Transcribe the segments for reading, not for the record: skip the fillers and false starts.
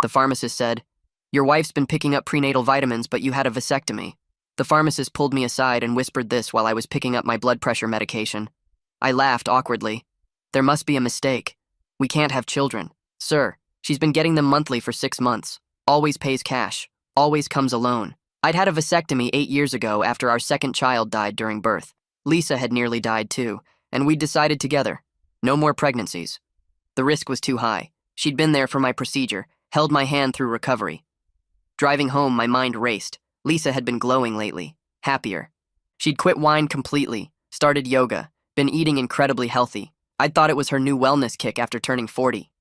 The pharmacist said, "Your wife's been picking up prenatal vitamins, but you had a vasectomy." The pharmacist pulled me aside and whispered this while I was picking up my blood pressure medication. I laughed awkwardly. "There must be a mistake. We can't have children. Sir, she's been getting them monthly for 6 months. Always pays cash. Always comes alone. I'd had a vasectomy 8 years ago after our second child died during birth. Lisa had nearly died too, and we'd decided together. No more pregnancies. The risk was too high. She'd been there for my procedure, held my hand through recovery. Driving home, my mind raced. Lisa had been glowing lately, happier. She'd quit wine completely, started yoga, been eating incredibly healthy. I'd thought it was her new wellness kick after turning 40.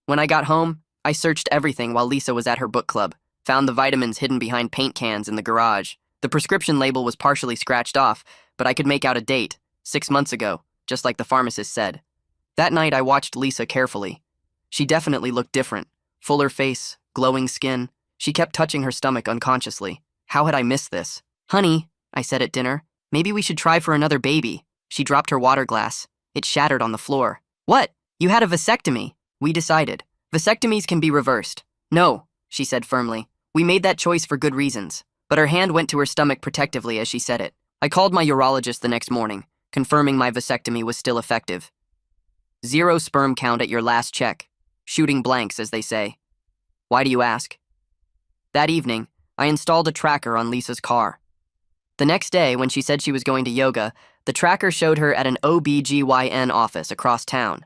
When I got home, I searched everything while Lisa was at her book club, found the vitamins hidden behind paint cans in the garage. The prescription label was partially scratched off, but I could make out a date, 6 months ago, just like the pharmacist said. That night, I watched Lisa carefully. She definitely looked different. Fuller face, glowing skin. She kept touching her stomach unconsciously. How had I missed this? "Honey," I said at dinner, "maybe we should try for another baby." She dropped her water glass. It shattered on the floor. "What? You had a vasectomy?" We decided. Vasectomies can be reversed. "No," she said firmly. "We made that choice for good reasons." But her hand went to her stomach protectively as she said it. I called my urologist the next morning, confirming my vasectomy was still effective. 0 sperm count at your last check. Shooting blanks, as they say. Why do you ask? That evening, I installed a tracker on Lisa's car. The next day, when she said she was going to yoga, the tracker showed her at an OB/GYN office across town.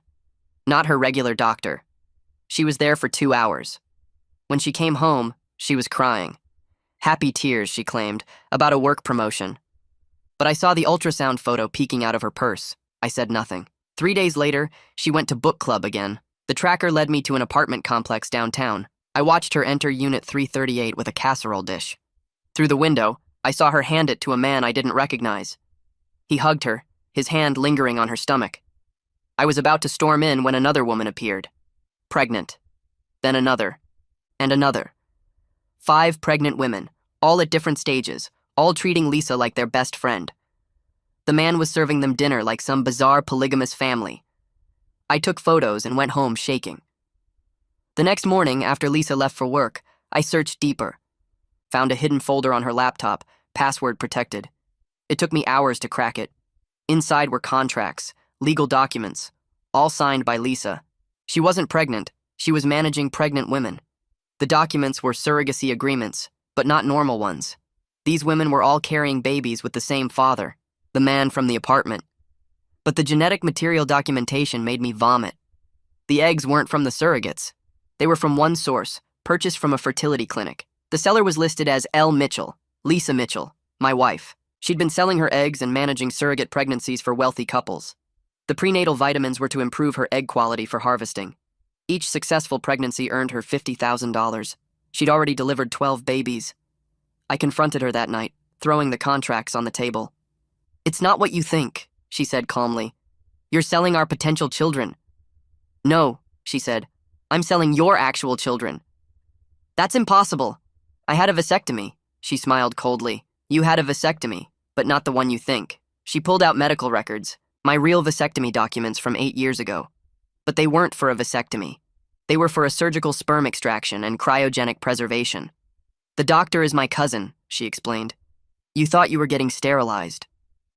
Not her regular doctor. She was there for 2 hours. When she came home, she was crying. Happy tears, she claimed, about a work promotion. But I saw the ultrasound photo peeking out of her purse. I said nothing. 3 days later, she went to book club again. The tracker led me to an apartment complex downtown. I watched her enter Unit 338 with a casserole dish. Through the window, I saw her hand it to a man I didn't recognize. He hugged her, his hand lingering on her stomach. I was about to storm in when another woman appeared. Pregnant. Then another. And another. 5 pregnant women, all at different stages, all treating Lisa like their best friend. The man was serving them dinner like some bizarre polygamous family. I took photos and went home shaking. The next morning, after Lisa left for work, I searched deeper. Found a hidden folder on her laptop, password protected. It took me hours to crack it. Inside were contracts, legal documents, all signed by Lisa. She wasn't pregnant, she was managing pregnant women. The documents were surrogacy agreements, but not normal ones. These women were all carrying babies with the same father, the man from the apartment. But the genetic material documentation made me vomit. The eggs weren't from the surrogates. They were from one source, purchased from a fertility clinic. The seller was listed as L. Mitchell, Lisa Mitchell, my wife. She'd been selling her eggs and managing surrogate pregnancies for wealthy couples. The prenatal vitamins were to improve her egg quality for harvesting. Each successful pregnancy earned her $50,000. She'd already delivered 12 babies. I confronted her that night, throwing the contracts on the table. "It's not what you think," she said calmly. "You're selling our potential children." "No," she said. "I'm selling your actual children." "That's impossible. I had a vasectomy." She smiled coldly. "You had a vasectomy, but not the one you think." She pulled out medical records, my real vasectomy documents from 8 years ago. But they weren't for a vasectomy. They were for a surgical sperm extraction and cryogenic preservation. "The doctor is my cousin," she explained. "You thought you were getting sterilized.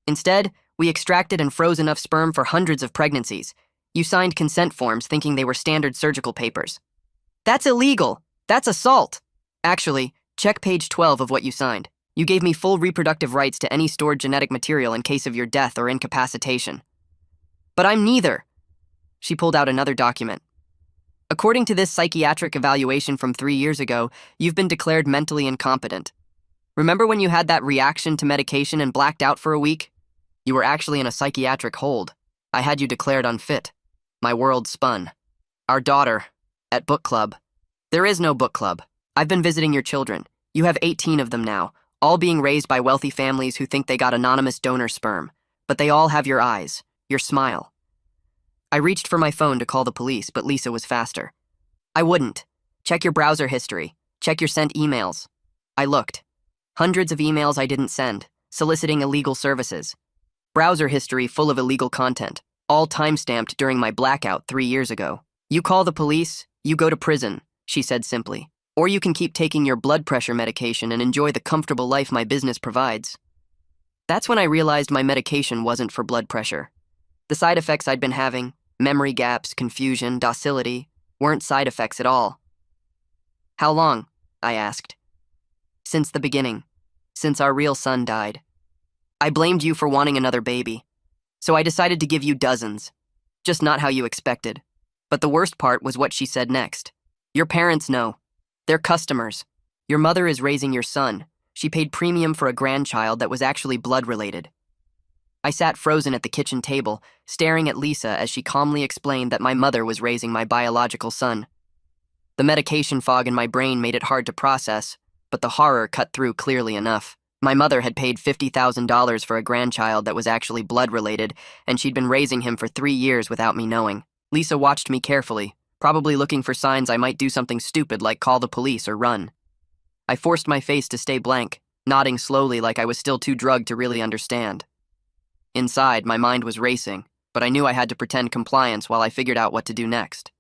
Instead, we extracted and froze enough sperm for hundreds of pregnancies. You signed consent forms thinking they were standard surgical papers." "That's illegal. That's assault." "Actually, check page 12 of what you signed. You gave me full reproductive rights to any stored genetic material in case of your death or incapacitation." "But I'm neither." She pulled out another document. "According to this psychiatric evaluation from 3 years ago, you've been declared mentally incompetent. Remember when you had that reaction to medication and blacked out for a week? You were actually in a psychiatric hold. I had you declared unfit." My world spun. "Our daughter, at book club." "There is no book club. I've been visiting your children. You have 18 of them now, all being raised by wealthy families who think they got anonymous donor sperm. But they all have your eyes, your smile." I reached for my phone to call the police, but Lisa was faster. "I wouldn't. Check your browser history. Check your sent emails." I looked. Hundreds of emails I didn't send, soliciting illegal services. Browser history full of illegal content, all time-stamped during my blackout 3 years ago. "You call the police, you go to prison. she said simply. Or you can keep taking your blood pressure medication and enjoy the comfortable life my business provides. That's when I realized my medication wasn't for blood pressure. The side effects I'd been having, memory gaps, confusion, docility, weren't side effects at all. How long? I asked. Since the beginning. Since our real son died. I blamed you for wanting another baby. So I decided to give you dozens. Just not how you expected. But the worst part was what she said next. Your parents know. They're customers. Your mother is raising your son. She paid premium for a grandchild that was actually blood-related. I sat frozen at the kitchen table, staring at Lisa as she calmly explained that my mother was raising my biological son. The medication fog in my brain made it hard to process, but the horror cut through clearly enough. My mother had paid $50,000 for a grandchild that was actually blood-related, and she'd been raising him for 3 years without me knowing. Lisa watched me carefully, probably looking for signs I might do something stupid like call the police or run. I forced my face to stay blank, nodding slowly like I was still too drugged to really understand. Inside, my mind was racing, but I knew I had to pretend compliance while I figured out what to do next.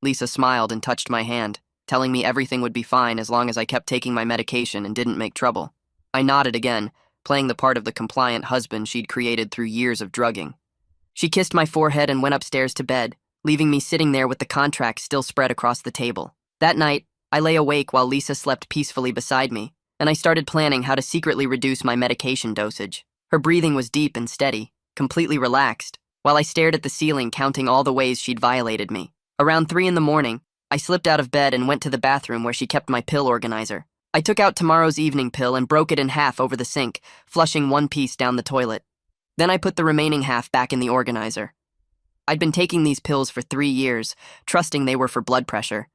Lisa smiled and touched my hand, telling me everything would be fine as long as I kept taking my medication and didn't make trouble. I nodded again, playing the part of the compliant husband she'd created through years of drugging. She kissed my forehead and went upstairs to bed, leaving me sitting there with the contract still spread across the table. That night, I lay awake while Lisa slept peacefully beside me, and I started planning how to secretly reduce my medication dosage. Her breathing was deep and steady, completely relaxed, while I stared at the ceiling counting all the ways she'd violated me. Around 3 in the morning, I slipped out of bed and went to the bathroom where she kept my pill organizer. I took out tomorrow's evening pill and broke it in half over the sink, flushing one piece down the toilet. Then I put the remaining half back in the organizer. I'd been taking these pills for 3 years, trusting they were for blood pressure.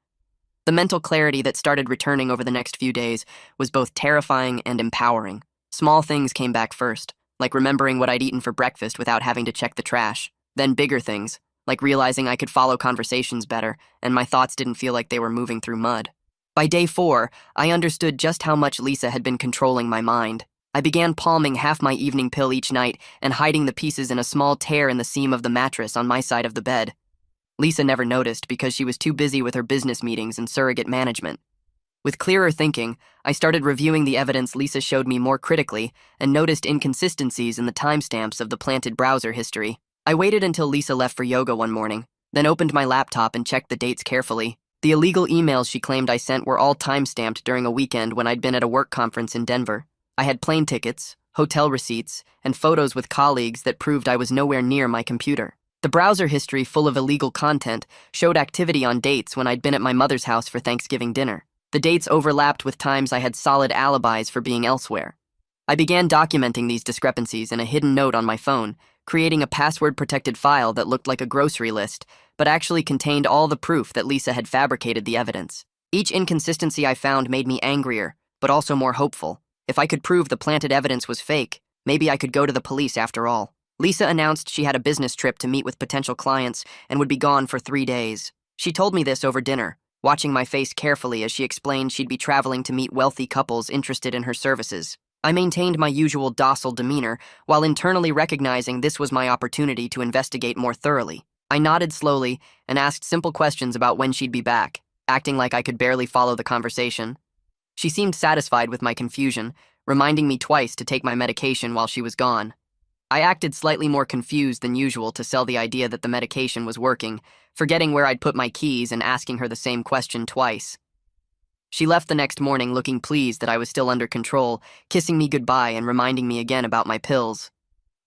The mental clarity that started returning over the next few days was both terrifying and empowering. Small things came back first, like remembering what I'd eaten for breakfast without having to check the trash. Then bigger things, like realizing I could follow conversations better and my thoughts didn't feel like they were moving through mud. By day 4, I understood just how much Lisa had been controlling my mind. I began palming half my evening pill each night and hiding the pieces in a small tear in the seam of the mattress on my side of the bed. Lisa never noticed because she was too busy with her business meetings and surrogate management. With clearer thinking, I started reviewing the evidence Lisa showed me more critically and noticed inconsistencies in the timestamps of the planted browser history. I waited until Lisa left for yoga one morning, then opened my laptop and checked the dates carefully. The illegal emails she claimed I sent were all timestamped during a weekend when I'd been at a work conference in Denver. I had plane tickets, hotel receipts, and photos with colleagues that proved I was nowhere near my computer. The browser history, full of illegal content, showed activity on dates when I'd been at my mother's house for Thanksgiving dinner. The dates overlapped with times I had solid alibis for being elsewhere. I began documenting these discrepancies in a hidden note on my phone, creating a password-protected file that looked like a grocery list, but actually contained all the proof that Lisa had fabricated the evidence. Each inconsistency I found made me angrier, but also more hopeful. If I could prove the planted evidence was fake, maybe I could go to the police after all. Lisa announced she had a business trip to meet with potential clients and would be gone for 3 days. She told me this over dinner, watching my face carefully as she explained she'd be traveling to meet wealthy couples interested in her services. I maintained my usual docile demeanor while internally recognizing this was my opportunity to investigate more thoroughly. I nodded slowly and asked simple questions about when she'd be back, acting like I could barely follow the conversation. She seemed satisfied with my confusion, reminding me twice to take my medication while she was gone. I acted slightly more confused than usual to sell the idea that the medication was working, forgetting where I'd put my keys and asking her the same question twice. She left the next morning looking pleased that I was still under control, kissing me goodbye and reminding me again about my pills.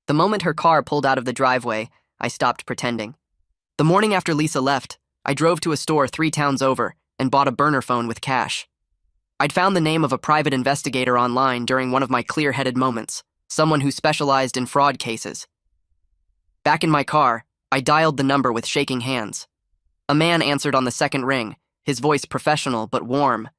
The moment her car pulled out of the driveway, I stopped pretending. The morning after Lisa left, I drove to a store 3 towns over and bought a burner phone with cash. I'd found the name of a private investigator online during one of my clear-headed moments, someone who specialized in fraud cases. Back in my car, I dialed the number with shaking hands. A man answered on the second ring, his voice professional but warm.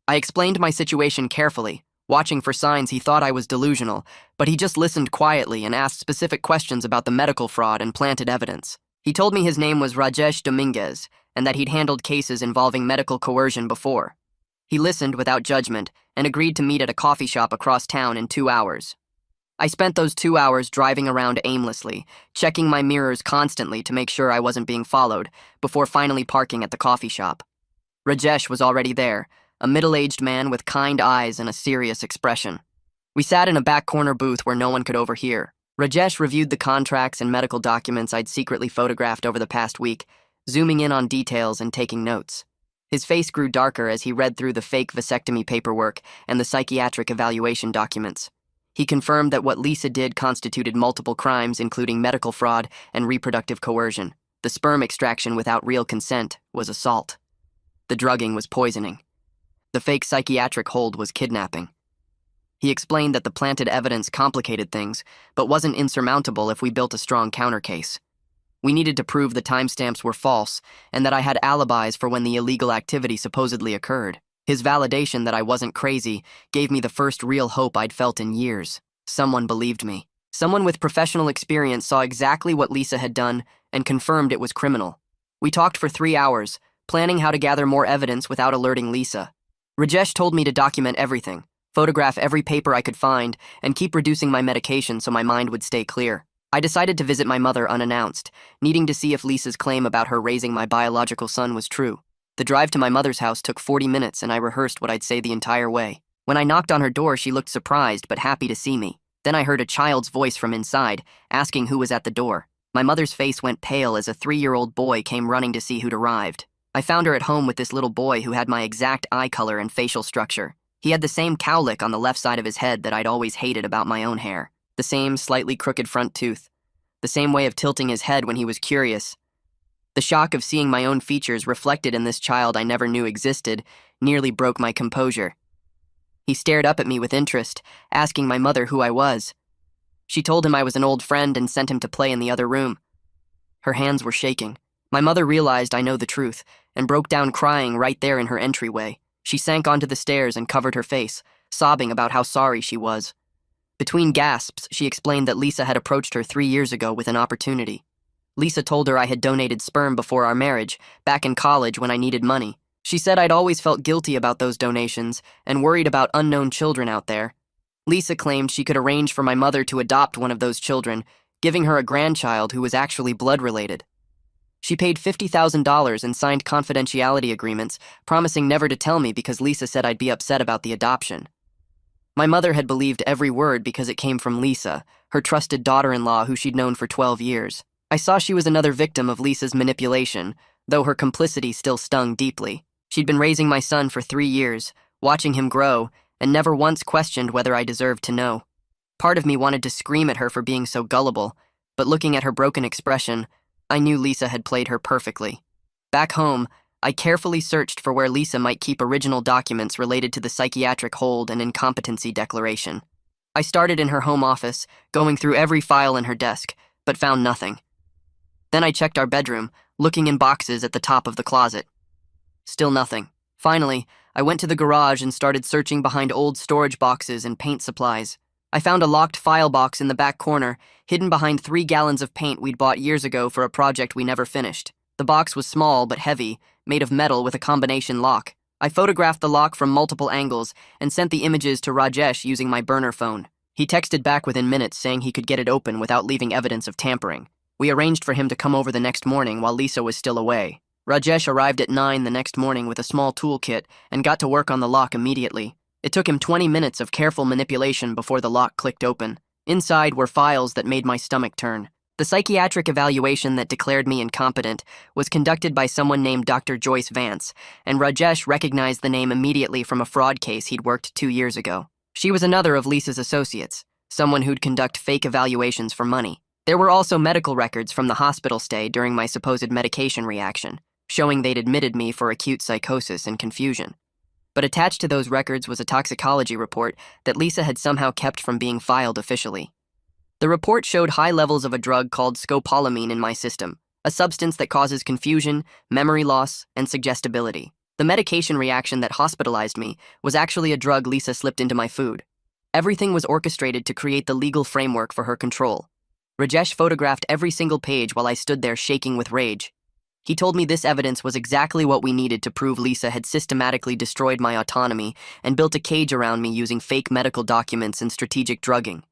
I explained my situation carefully, watching for signs he thought I was delusional, but he just listened quietly and asked specific questions about the medical fraud and planted evidence. He told me his name was Rajesh Dominguez and that he'd handled cases involving medical coercion before. He listened without judgment and agreed to meet at a coffee shop across town in 2 hours. I spent those 2 hours driving around aimlessly, checking my mirrors constantly to make sure I wasn't being followed, before finally parking at the coffee shop. Rajesh was already there, a middle-aged man with kind eyes and a serious expression. We sat in a back corner booth where no one could overhear. Rajesh reviewed the contracts and medical documents I'd secretly photographed over the past week, zooming in on details and taking notes. His face grew darker as he read through the fake vasectomy paperwork and the psychiatric evaluation documents. He confirmed that what Lisa did constituted multiple crimes, including medical fraud and reproductive coercion. The sperm extraction without real consent was assault. The drugging was poisoning. The fake psychiatric hold was kidnapping. He explained that the planted evidence complicated things, but wasn't insurmountable if we built a strong countercase. We needed to prove the timestamps were false, and that I had alibis for when the illegal activity supposedly occurred. His validation that I wasn't crazy gave me the first real hope I'd felt in years. Someone believed me. Someone with professional experience saw exactly what Lisa had done and confirmed it was criminal. We talked for 3 hours, planning how to gather more evidence without alerting Lisa. Rajesh told me to document everything, photograph every paper I could find, and keep reducing my medication so my mind would stay clear. I decided to visit my mother unannounced, needing to see if Lisa's claim about her raising my biological son was true. The drive to my mother's house took 40 minutes, and I rehearsed what I'd say the entire way. When I knocked on her door, she looked surprised but happy to see me. Then I heard a child's voice from inside, asking who was at the door. My mother's face went pale as a 3-year-old boy came running to see who'd arrived. I found her at home with this little boy who had my exact eye color and facial structure. He had the same cowlick on the left side of his head that I'd always hated about my own hair. The same slightly crooked front tooth. The same way of tilting his head when he was curious. The shock of seeing my own features reflected in this child I never knew existed nearly broke my composure. He stared up at me with interest, asking my mother who I was. She told him I was an old friend and sent him to play in the other room. Her hands were shaking. My mother realized I know the truth and broke down crying right there in her entryway. She sank onto the stairs and covered her face, sobbing about how sorry she was. Between gasps, she explained that Lisa had approached her 3 years ago with an opportunity. Lisa told her I had donated sperm before our marriage, back in college when I needed money. She said I'd always felt guilty about those donations and worried about unknown children out there. Lisa claimed she could arrange for my mother to adopt one of those children, giving her a grandchild who was actually blood-related. She paid $50,000 and signed confidentiality agreements, promising never to tell me because Lisa said I'd be upset about the adoption. My mother had believed every word because it came from Lisa, her trusted daughter-in-law who she'd known for 12 years. I saw she was another victim of Lisa's manipulation, though her complicity still stung deeply. She'd been raising my son for 3 years, watching him grow, and never once questioned whether I deserved to know. Part of me wanted to scream at her for being so gullible, but looking at her broken expression, I knew Lisa had played her perfectly. Back home, I carefully searched for where Lisa might keep original documents related to the psychiatric hold and incompetency declaration. I started in her home office, going through every file in her desk, but found nothing. Then I checked our bedroom, looking in boxes at the top of the closet. Still nothing. Finally, I went to the garage and started searching behind old storage boxes and paint supplies. I found a locked file box in the back corner, hidden behind 3 gallons of paint we'd bought years ago for a project we never finished. The box was small but heavy, made of metal with a combination lock. I photographed the lock from multiple angles and sent the images to Rajesh using my burner phone. He texted back within minutes saying he could get it open without leaving evidence of tampering. We arranged for him to come over the next morning while Lisa was still away. Rajesh arrived at 9 the next morning with a small toolkit and got to work on the lock immediately. It took him 20 minutes of careful manipulation before the lock clicked open. Inside were files that made my stomach turn. The psychiatric evaluation that declared me incompetent was conducted by someone named Dr. Joyce Vance, and Rajesh recognized the name immediately from a fraud case he'd worked 2 years ago. She was another of Lisa's associates, someone who'd conduct fake evaluations for money. There were also medical records from the hospital stay during my supposed medication reaction, showing they'd admitted me for acute psychosis and confusion. But attached to those records was a toxicology report that Lisa had somehow kept from being filed officially. The report showed high levels of a drug called scopolamine in my system, a substance that causes confusion, memory loss, and suggestibility. The medication reaction that hospitalized me was actually a drug Lisa slipped into my food. Everything was orchestrated to create the legal framework for her control. Rajesh photographed every single page while I stood there shaking with rage. He told me this evidence was exactly what we needed to prove Lisa had systematically destroyed my autonomy and built a cage around me using fake medical documents and strategic drugging.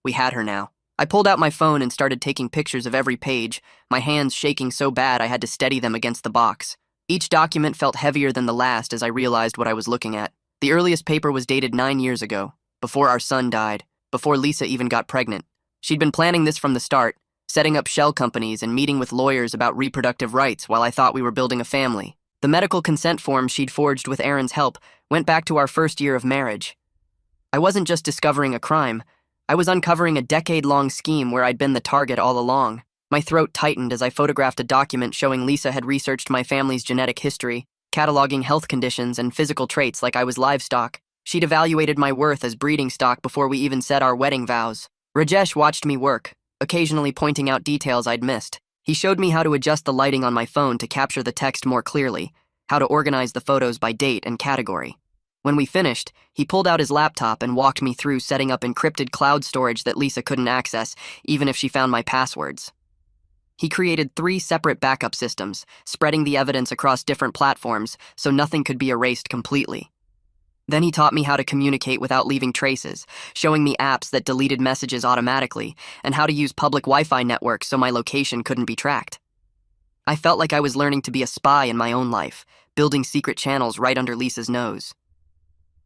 We had her now. I pulled out my phone and started taking pictures of every page, my hands shaking so bad I had to steady them against the box. Each document felt heavier than the last as I realized what I was looking at. The earliest paper was dated 9 years ago, before our son died, before Lisa even got pregnant. She'd been planning this from the start, setting up shell companies and meeting with lawyers about reproductive rights while I thought we were building a family. The medical consent form she'd forged with Aaron's help went back to our first year of marriage. I wasn't just discovering a crime, I was uncovering a decade-long scheme where I'd been the target all along. My throat tightened as I photographed a document showing Lisa had researched my family's genetic history, cataloging health conditions and physical traits like I was livestock. She'd evaluated my worth as breeding stock before we even said our wedding vows. Rajesh watched me work, occasionally pointing out details I'd missed. He showed me how to adjust the lighting on my phone to capture the text more clearly, how to organize the photos by date and category. When we finished, he pulled out his laptop and walked me through setting up encrypted cloud storage that Lisa couldn't access, even if she found my passwords. He created 3 separate backup systems, spreading the evidence across different platforms so nothing could be erased completely. Then he taught me how to communicate without leaving traces, showing me apps that deleted messages automatically, and how to use public Wi-Fi networks so my location couldn't be tracked. I felt like I was learning to be a spy in my own life, building secret channels right under Lisa's nose.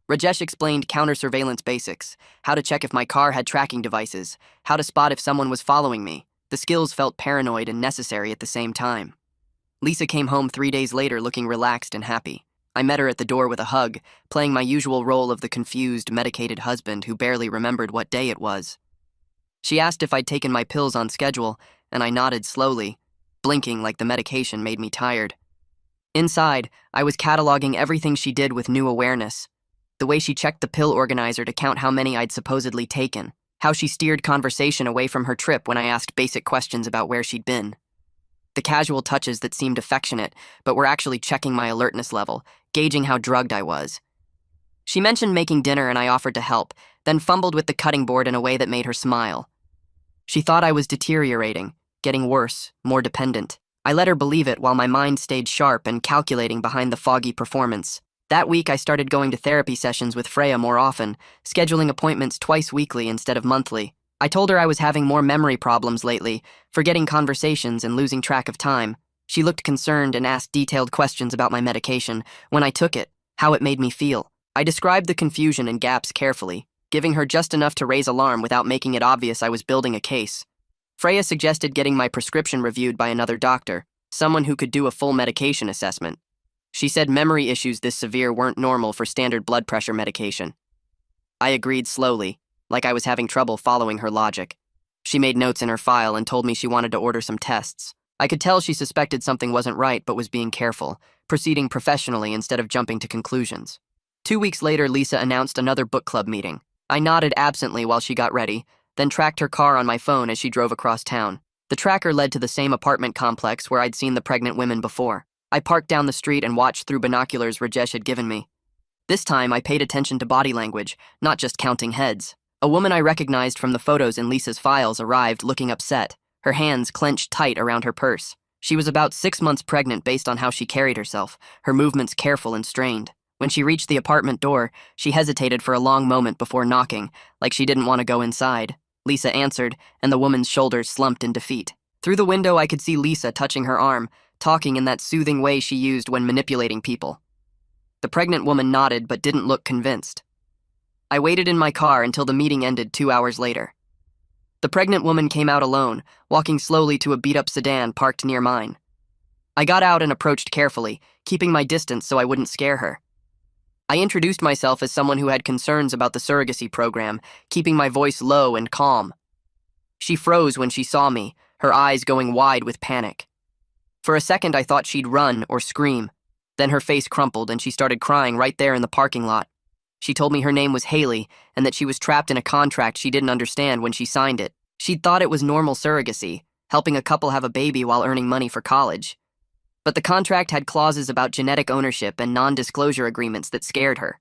Rajesh explained counter-surveillance basics, how to check if my car had tracking devices, how to spot if someone was following me. The skills felt paranoid and necessary at the same time. Lisa came home 3 days later looking relaxed and happy. I met her at the door with a hug, playing my usual role of the confused, medicated husband who barely remembered what day it was. She asked if I'd taken my pills on schedule, and I nodded slowly, blinking like the medication made me tired. Inside, I was cataloging everything she did with new awareness. The way she checked the pill organizer to count how many I'd supposedly taken. How she steered conversation away from her trip when I asked basic questions about where she'd been. The casual touches that seemed affectionate, but were actually checking my alertness level, gauging how drugged I was. She mentioned making dinner and I offered to help, then fumbled with the cutting board in a way that made her smile. She thought I was deteriorating, getting worse, more dependent. I let her believe it while my mind stayed sharp and calculating behind the foggy performance. That week, I started going to therapy sessions with Freya more often, scheduling appointments twice weekly instead of monthly. I told her I was having more memory problems lately, forgetting conversations and losing track of time. She looked concerned and asked detailed questions about my medication, when I took it, how it made me feel. I described the confusion and gaps carefully, giving her just enough to raise alarm without making it obvious I was building a case. Freya suggested getting my prescription reviewed by another doctor, someone who could do a full medication assessment. She said memory issues this severe weren't normal for standard blood pressure medication. I agreed slowly, like I was having trouble following her logic. She made notes in her file and told me she wanted to order some tests. I could tell she suspected something wasn't right but was being careful, proceeding professionally instead of jumping to conclusions. 2 weeks later, Lisa announced another book club meeting. I nodded absently while she got ready, then tracked her car on my phone as she drove across town. The tracker led to the same apartment complex where I'd seen the pregnant women before. I parked down the street and watched through binoculars Rajesh had given me. This time, I paid attention to body language, not just counting heads. A woman I recognized from the photos in Lisa's files arrived looking upset, her hands clenched tight around her purse. She was about 6 months pregnant based on how she carried herself, her movements careful and strained. When she reached the apartment door, she hesitated for a long moment before knocking, like she didn't want to go inside. Lisa answered, and the woman's shoulders slumped in defeat. Through the window, I could see Lisa touching her arm, talking in that soothing way she used when manipulating people. The pregnant woman nodded but didn't look convinced. I waited in my car until the meeting ended 2 hours later. The pregnant woman came out alone, walking slowly to a beat-up sedan parked near mine. I got out and approached carefully, keeping my distance so I wouldn't scare her. I introduced myself as someone who had concerns about the surrogacy program, keeping my voice low and calm. She froze when she saw me, her eyes going wide with panic. For a second, I thought she'd run or scream. Then her face crumpled and she started crying right there in the parking lot. She told me her name was Haley and that she was trapped in a contract she didn't understand when she signed it. She'd thought it was normal surrogacy, helping a couple have a baby while earning money for college. But the contract had clauses about genetic ownership and non-disclosure agreements that scared her.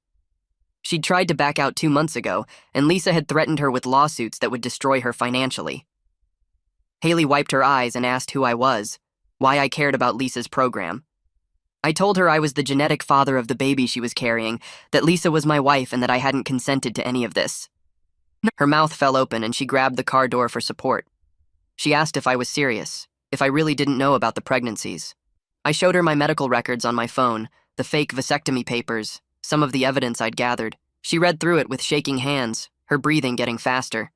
She'd tried to back out 2 months ago, and Lisa had threatened her with lawsuits that would destroy her financially. Haley wiped her eyes and asked who I was, why I cared about Lisa's program. I told her I was the genetic father of the baby she was carrying, that Lisa was my wife and that I hadn't consented to any of this. Her mouth fell open and she grabbed the car door for support. She asked if I was serious, if I really didn't know about the pregnancies. I showed her my medical records on my phone, the fake vasectomy papers, some of the evidence I'd gathered. She read through it with shaking hands, her breathing getting faster.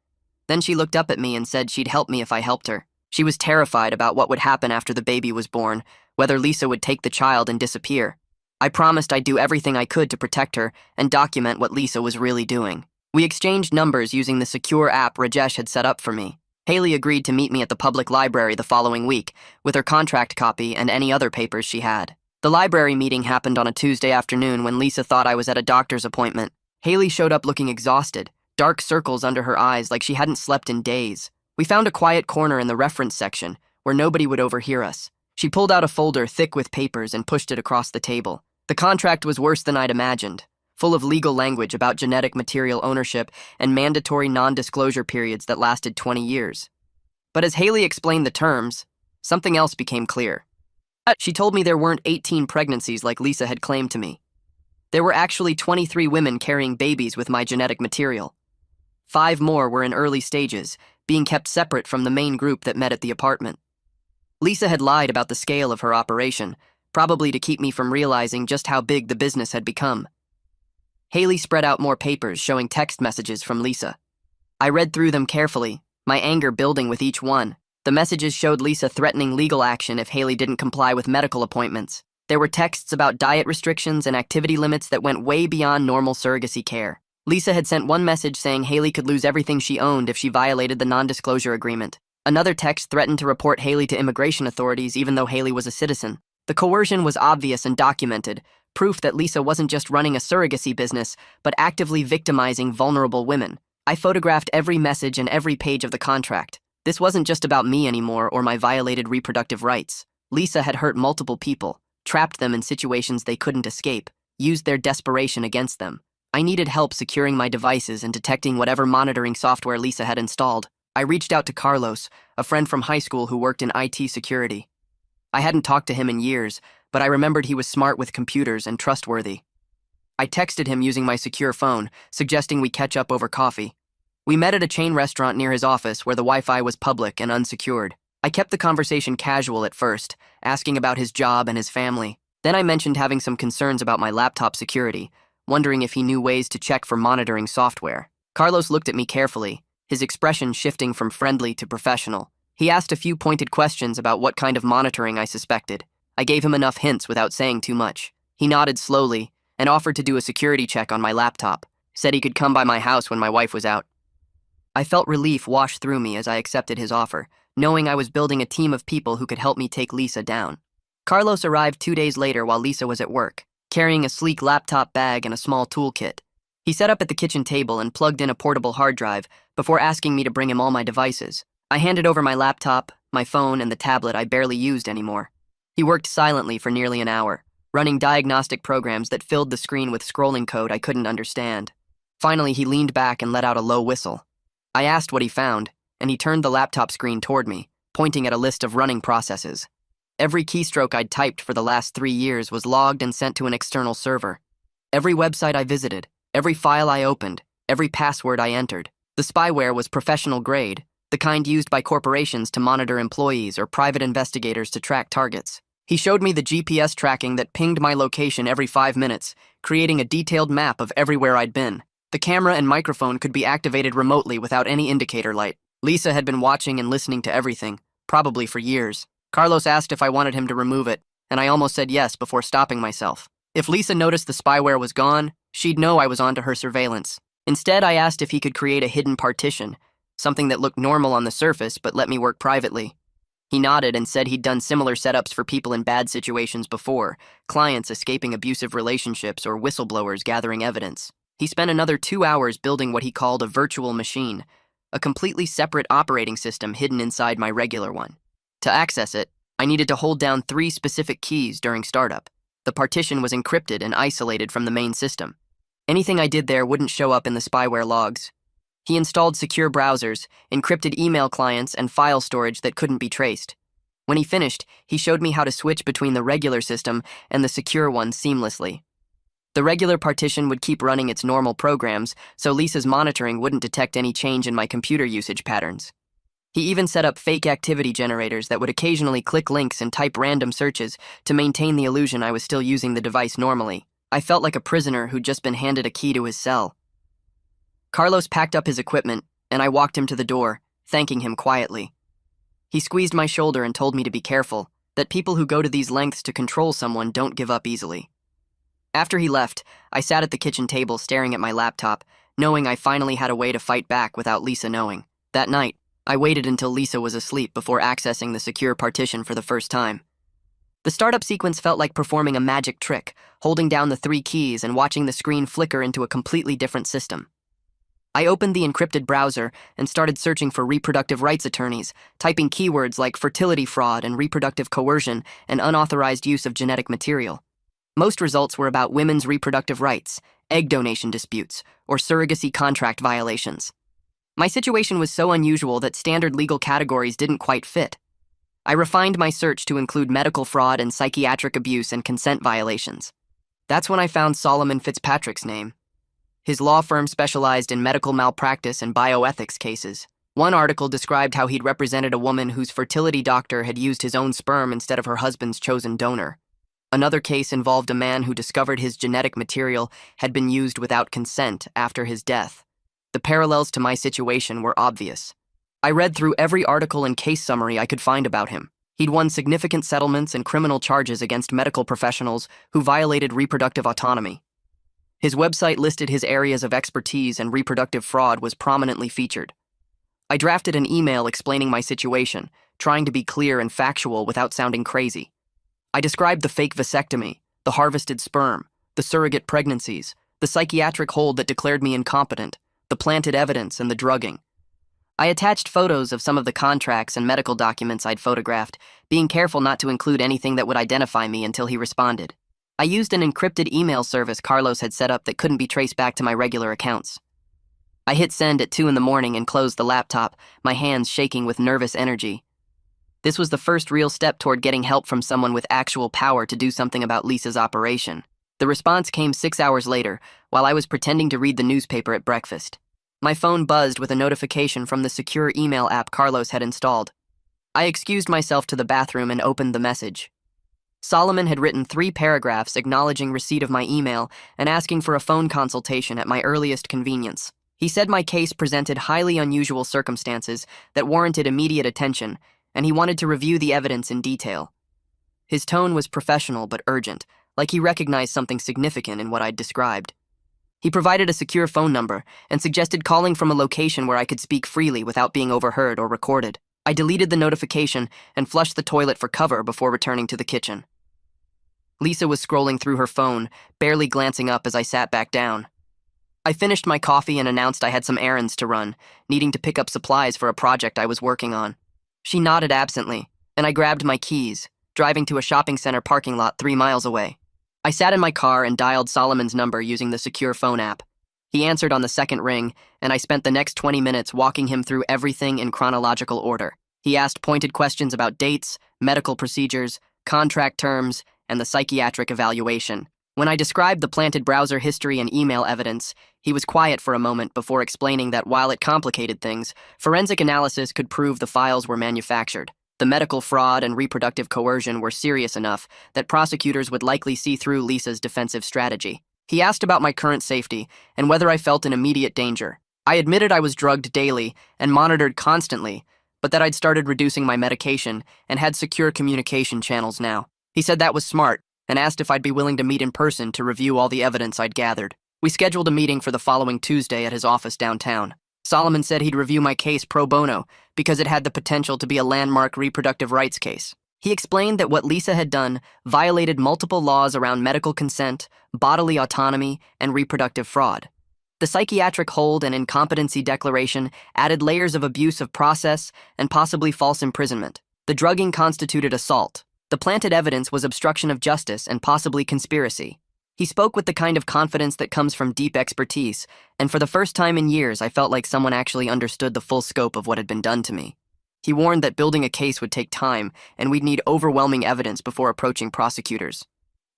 Then she looked up at me and said she'd help me if I helped her. She was terrified about what would happen after the baby was born, whether Lisa would take the child and disappear. I promised I'd do everything I could to protect her and document what Lisa was really doing. We exchanged numbers using the secure app Rajesh had set up for me. Haley agreed to meet me at the public library the following week, with her contract copy and any other papers she had. The library meeting happened on a Tuesday afternoon when Lisa thought I was at a doctor's appointment. Haley showed up looking exhausted, dark circles under her eyes like she hadn't slept in days. We found a quiet corner in the reference section, where nobody would overhear us. She pulled out a folder thick with papers and pushed it across the table. The contract was worse than I'd imagined, full of legal language about genetic material ownership and mandatory non-disclosure periods that lasted 20 years. But as Haley explained the terms, something else became clear. She told me there weren't 18 pregnancies like Lisa had claimed to me. There were actually 23 women carrying babies with my genetic material. 5 more were in early stages, being kept separate from the main group that met at the apartment. Lisa had lied about the scale of her operation, probably to keep me from realizing just how big the business had become. Haley spread out more papers showing text messages from Lisa. I read through them carefully, my anger building with each one. The messages showed Lisa threatening legal action if Haley didn't comply with medical appointments. There were texts about diet restrictions and activity limits that went way beyond normal surrogacy care. Lisa had sent one message saying Haley could lose everything she owned if she violated the non-disclosure agreement. Another text threatened to report Haley to immigration authorities even though Haley was a citizen. The coercion was obvious and documented, proof that Lisa wasn't just running a surrogacy business, but actively victimizing vulnerable women. I photographed every message and every page of the contract. This wasn't just about me anymore or my violated reproductive rights. Lisa had hurt multiple people, trapped them in situations they couldn't escape, used their desperation against them. I needed help securing my devices and detecting whatever monitoring software Lisa had installed. I reached out to Carlos, a friend from high school who worked in IT security. I hadn't talked to him in years, but I remembered he was smart with computers and trustworthy. I texted him using my secure phone, suggesting we catch up over coffee. We met at a chain restaurant near his office where the Wi-Fi was public and unsecured. I kept the conversation casual at first, asking about his job and his family. Then I mentioned having some concerns about my laptop security, wondering if he knew ways to check for monitoring software. Carlos looked at me carefully, his expression shifting from friendly to professional. He asked a few pointed questions about what kind of monitoring I suspected. I gave him enough hints without saying too much. He nodded slowly and offered to do a security check on my laptop, said he could come by my house when my wife was out. I felt relief wash through me as I accepted his offer, knowing I was building a team of people who could help me take Lisa down. Carlos arrived 2 days later while Lisa was at work, carrying a sleek laptop bag and a small toolkit. He set up at the kitchen table and plugged in a portable hard drive before asking me to bring him all my devices. I handed over my laptop, my phone, and the tablet I barely used anymore. He worked silently for nearly an hour, running diagnostic programs that filled the screen with scrolling code I couldn't understand. Finally, he leaned back and let out a low whistle. I asked what he found, and he turned the laptop screen toward me, pointing at a list of running processes. Every keystroke I'd typed for the last 3 years was logged and sent to an external server. Every website I visited, every file I opened, every password I entered. The spyware was professional grade, the kind used by corporations to monitor employees or private investigators to track targets. He showed me the GPS tracking that pinged my location every 5 minutes, creating a detailed map of everywhere I'd been. The camera and microphone could be activated remotely without any indicator light. Lisa had been watching and listening to everything, probably for years. Carlos asked if I wanted him to remove it, and I almost said yes before stopping myself. If Lisa noticed the spyware was gone, she'd know I was onto her surveillance. Instead, I asked if he could create a hidden partition, something that looked normal on the surface but let me work privately. He nodded and said he'd done similar setups for people in bad situations before, clients escaping abusive relationships or whistleblowers gathering evidence. He spent another 2 hours building what he called a virtual machine, a completely separate operating system hidden inside my regular one. To access it, I needed to hold down 3 specific keys during startup. The partition was encrypted and isolated from the main system. Anything I did there wouldn't show up in the spyware logs. He installed secure browsers, encrypted email clients, and file storage that couldn't be traced. When he finished, he showed me how to switch between the regular system and the secure one seamlessly. The regular partition would keep running its normal programs, so Lisa's monitoring wouldn't detect any change in my computer usage patterns. He even set up fake activity generators that would occasionally click links and type random searches to maintain the illusion I was still using the device normally. I felt like a prisoner who'd just been handed a key to his cell. Carlos packed up his equipment, and I walked him to the door, thanking him quietly. He squeezed my shoulder and told me to be careful, that people who go to these lengths to control someone don't give up easily. After he left, I sat at the kitchen table staring at my laptop, knowing I finally had a way to fight back without Lisa knowing. That night, I waited until Lisa was asleep before accessing the secure partition for the first time. The startup sequence felt like performing a magic trick, holding down the 3 keys and watching the screen flicker into a completely different system. I opened the encrypted browser and started searching for reproductive rights attorneys, typing keywords like fertility fraud and reproductive coercion and unauthorized use of genetic material. Most results were about women's reproductive rights, egg donation disputes, or surrogacy contract violations. My situation was so unusual that standard legal categories didn't quite fit. I refined my search to include medical fraud and psychiatric abuse and consent violations. That's when I found Solomon Fitzpatrick's name. His law firm specialized in medical malpractice and bioethics cases. One article described how he'd represented a woman whose fertility doctor had used his own sperm instead of her husband's chosen donor. Another case involved a man who discovered his genetic material had been used without consent after his death. The parallels to my situation were obvious. I read through every article and case summary I could find about him. He'd won significant settlements and criminal charges against medical professionals who violated reproductive autonomy. His website listed his areas of expertise, and reproductive fraud was prominently featured. I drafted an email explaining my situation, trying to be clear and factual without sounding crazy. I described the fake vasectomy, the harvested sperm, the surrogate pregnancies, the psychiatric hold that declared me incompetent, the planted evidence, and the drugging. I attached photos of some of the contracts and medical documents I'd photographed, being careful not to include anything that would identify me until he responded. I used an encrypted email service Carlos had set up that couldn't be traced back to my regular accounts. I hit send at 2 a.m. and closed the laptop, my hands shaking with nervous energy. This was the first real step toward getting help from someone with actual power to do something about Lisa's operation. The response came 6 hours later, while I was pretending to read the newspaper at breakfast. My phone buzzed with a notification from the secure email app Carlos had installed. I excused myself to the bathroom and opened the message. Solomon had written 3 paragraphs acknowledging receipt of my email and asking for a phone consultation at my earliest convenience. He said my case presented highly unusual circumstances that warranted immediate attention, and he wanted to review the evidence in detail. His tone was professional but urgent, like he recognized something significant in what I'd described. He provided a secure phone number and suggested calling from a location where I could speak freely without being overheard or recorded. I deleted the notification and flushed the toilet for cover before returning to the kitchen. Lisa was scrolling through her phone, barely glancing up as I sat back down. I finished my coffee and announced I had some errands to run, needing to pick up supplies for a project I was working on. She nodded absently, and I grabbed my keys, driving to a shopping center parking lot 3 miles away. I sat in my car and dialed Solomon's number using the secure phone app. He answered on the second ring, and I spent the next 20 minutes walking him through everything in chronological order. He asked pointed questions about dates, medical procedures, contract terms, and the psychiatric evaluation. When I described the planted browser history and email evidence, he was quiet for a moment before explaining that while it complicated things, forensic analysis could prove the files were manufactured. The medical fraud and reproductive coercion were serious enough that prosecutors would likely see through Lisa's defensive strategy. He asked about my current safety and whether I felt in immediate danger. I admitted I was drugged daily and monitored constantly, but that I'd started reducing my medication and had secure communication channels now. He said that was smart and asked if I'd be willing to meet in person to review all the evidence I'd gathered. We scheduled a meeting for the following Tuesday at his office downtown. Solomon said he'd review my case pro bono because it had the potential to be a landmark reproductive rights case. He explained that what Lisa had done violated multiple laws around medical consent, bodily autonomy, and reproductive fraud. The psychiatric hold and incompetency declaration added layers of abuse of process and possibly false imprisonment. The drugging constituted assault. The planted evidence was obstruction of justice and possibly conspiracy. He spoke with the kind of confidence that comes from deep expertise, and for the first time in years I felt like someone actually understood the full scope of what had been done to me. He warned that building a case would take time, and we'd need overwhelming evidence before approaching prosecutors.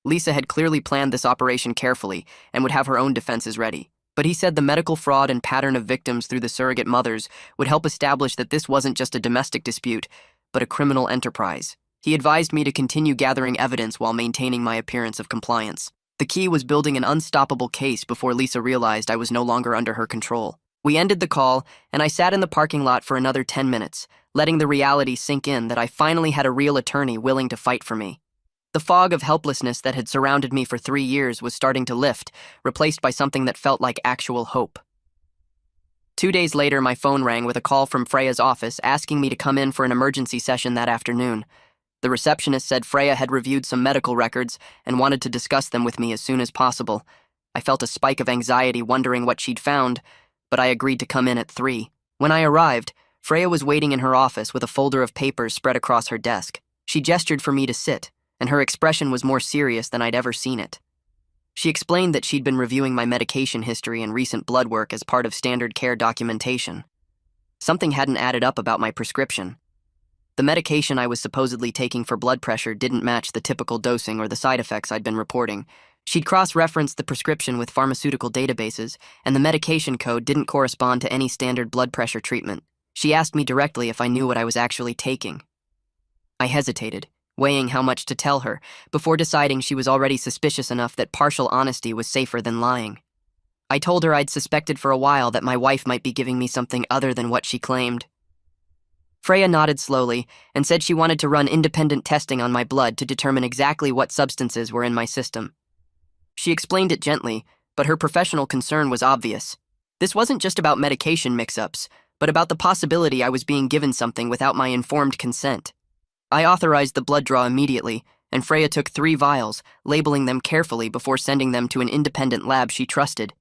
Lisa had clearly planned this operation carefully and would have her own defenses ready. But he said the medical fraud and pattern of victims through the surrogate mothers would help establish that this wasn't just a domestic dispute, but a criminal enterprise. He advised me to continue gathering evidence while maintaining my appearance of compliance. The key was building an unstoppable case before Lisa realized I was no longer under her control. We ended the call, and I sat in the parking lot for another 10 minutes, letting the reality sink in that I finally had a real attorney willing to fight for me. The fog of helplessness that had surrounded me for 3 years was starting to lift, replaced by something that felt like actual hope. 2 days later, my phone rang with a call from Freya's office asking me to come in for an emergency session that afternoon. The receptionist said Freya had reviewed some medical records and wanted to discuss them with me as soon as possible. I felt a spike of anxiety wondering what she'd found, but I agreed to come in at 3. When I arrived, Freya was waiting in her office with a folder of papers spread across her desk. She gestured for me to sit, and her expression was more serious than I'd ever seen it. She explained that she'd been reviewing my medication history and recent blood work as part of standard care documentation. Something hadn't added up about my prescription. The medication I was supposedly taking for blood pressure didn't match the typical dosing or the side effects I'd been reporting. She'd cross-referenced the prescription with pharmaceutical databases, and the medication code didn't correspond to any standard blood pressure treatment. She asked me directly if I knew what I was actually taking. I hesitated, weighing how much to tell her, before deciding she was already suspicious enough that partial honesty was safer than lying. I told her I'd suspected for a while that my wife might be giving me something other than what she claimed. Freya nodded slowly and said she wanted to run independent testing on my blood to determine exactly what substances were in my system. She explained it gently, but her professional concern was obvious. This wasn't just about medication mix-ups, but about the possibility I was being given something without my informed consent. I authorized the blood draw immediately, and Freya took 3 vials, labeling them carefully before sending them to an independent lab she trusted.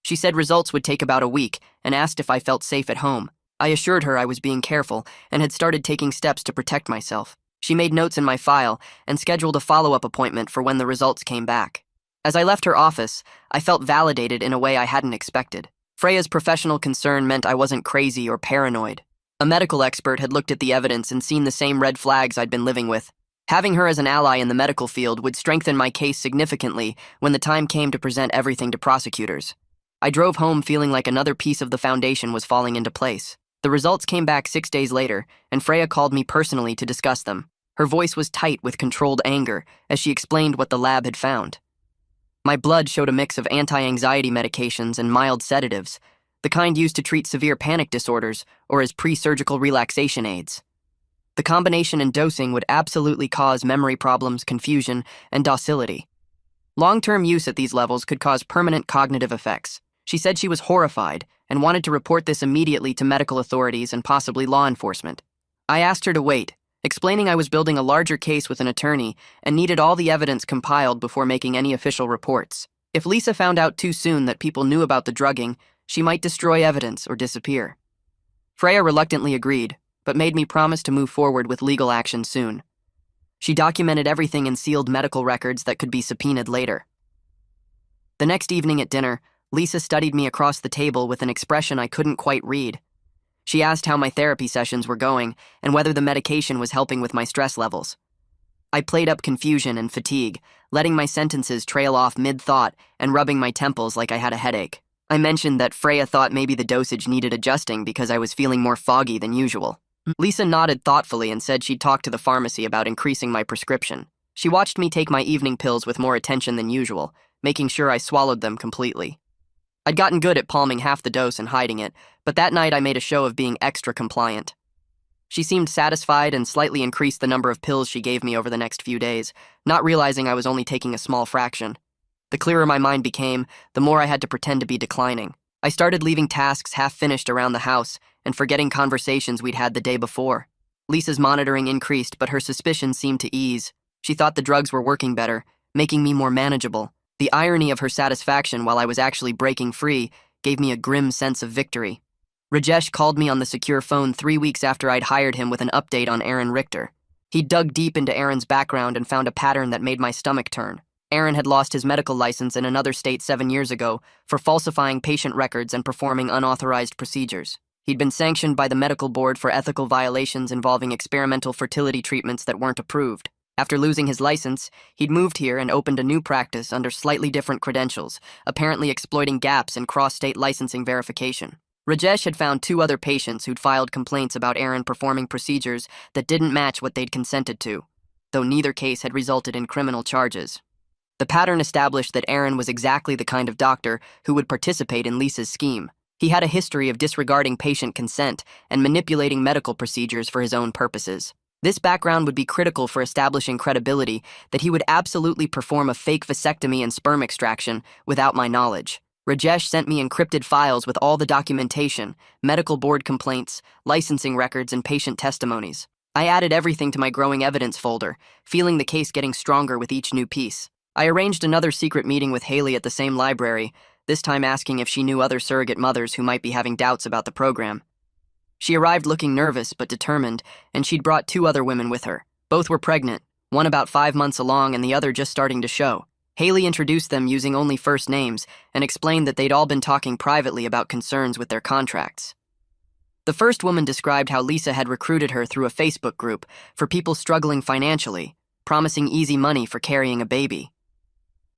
She said results would take about a week and asked if I felt safe at home. I assured her I was being careful and had started taking steps to protect myself. She made notes in my file and scheduled a follow-up appointment for when the results came back. As I left her office, I felt validated in a way I hadn't expected. Freya's professional concern meant I wasn't crazy or paranoid. A medical expert had looked at the evidence and seen the same red flags I'd been living with. Having her as an ally in the medical field would strengthen my case significantly when the time came to present everything to prosecutors. I drove home feeling like another piece of the foundation was falling into place. The results came back 6 days later, and Freya called me personally to discuss them. Her voice was tight with controlled anger as she explained what the lab had found. My blood showed a mix of anti-anxiety medications and mild sedatives, the kind used to treat severe panic disorders or as pre-surgical relaxation aids. The combination and dosing would absolutely cause memory problems, confusion, and docility. Long-term use at these levels could cause permanent cognitive effects. She said she was horrified and wanted to report this immediately to medical authorities and possibly law enforcement. I asked her to wait, explaining I was building a larger case with an attorney and needed all the evidence compiled before making any official reports. If Lisa found out too soon that people knew about the drugging, she might destroy evidence or disappear. Freya reluctantly agreed, but made me promise to move forward with legal action soon. She documented everything in sealed medical records that could be subpoenaed later. The next evening at dinner, Lisa studied me across the table with an expression I couldn't quite read. She asked how my therapy sessions were going and whether the medication was helping with my stress levels. I played up confusion and fatigue, letting my sentences trail off mid-thought and rubbing my temples like I had a headache. I mentioned that Freya thought maybe the dosage needed adjusting because I was feeling more foggy than usual. Lisa nodded thoughtfully and said she'd talk to the pharmacy about increasing my prescription. She watched me take my evening pills with more attention than usual, making sure I swallowed them completely. I'd gotten good at palming half the dose and hiding it, but that night I made a show of being extra compliant. She seemed satisfied and slightly increased the number of pills she gave me over the next few days, not realizing I was only taking a small fraction. The clearer my mind became, the more I had to pretend to be declining. I started leaving tasks half-finished around the house and forgetting conversations we'd had the day before. Lisa's monitoring increased, but her suspicions seemed to ease. She thought the drugs were working better, making me more manageable. The irony of her satisfaction while I was actually breaking free gave me a grim sense of victory. Rajesh called me on the secure phone 3 weeks after I'd hired him with an update on Aaron Richter. He dug deep into Aaron's background and found a pattern that made my stomach turn. Aaron had lost his medical license in another state 7 years ago for falsifying patient records and performing unauthorized procedures. He'd been sanctioned by the medical board for ethical violations involving experimental fertility treatments that weren't approved. After losing his license, he'd moved here and opened a new practice under slightly different credentials, apparently exploiting gaps in cross-state licensing verification. Rajesh had found 2 other patients who'd filed complaints about Aaron performing procedures that didn't match what they'd consented to, though neither case had resulted in criminal charges. The pattern established that Aaron was exactly the kind of doctor who would participate in Lisa's scheme. He had a history of disregarding patient consent and manipulating medical procedures for his own purposes. This background would be critical for establishing credibility that he would absolutely perform a fake vasectomy and sperm extraction without my knowledge. Rajesh sent me encrypted files with all the documentation, medical board complaints, licensing records, and patient testimonies. I added everything to my growing evidence folder, feeling the case getting stronger with each new piece. I arranged another secret meeting with Haley at the same library, this time asking if she knew other surrogate mothers who might be having doubts about the program. She arrived looking nervous but determined, and she'd brought 2 other women with her. Both were pregnant, one about 5 months along and the other just starting to show. Haley introduced them using only first names and explained that they'd all been talking privately about concerns with their contracts. The first woman described how Lisa had recruited her through a Facebook group for people struggling financially, promising easy money for carrying a baby.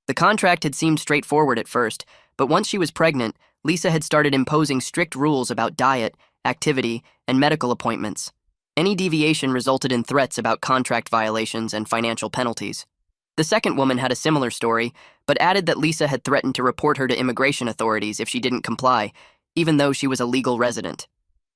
The contract had seemed straightforward at first, but once she was pregnant, Lisa had started imposing strict rules about diet, activity, and medical appointments. Any deviation resulted in threats about contract violations and financial penalties. The second woman had a similar story, but added that Lisa had threatened to report her to immigration authorities if she didn't comply, even though she was a legal resident.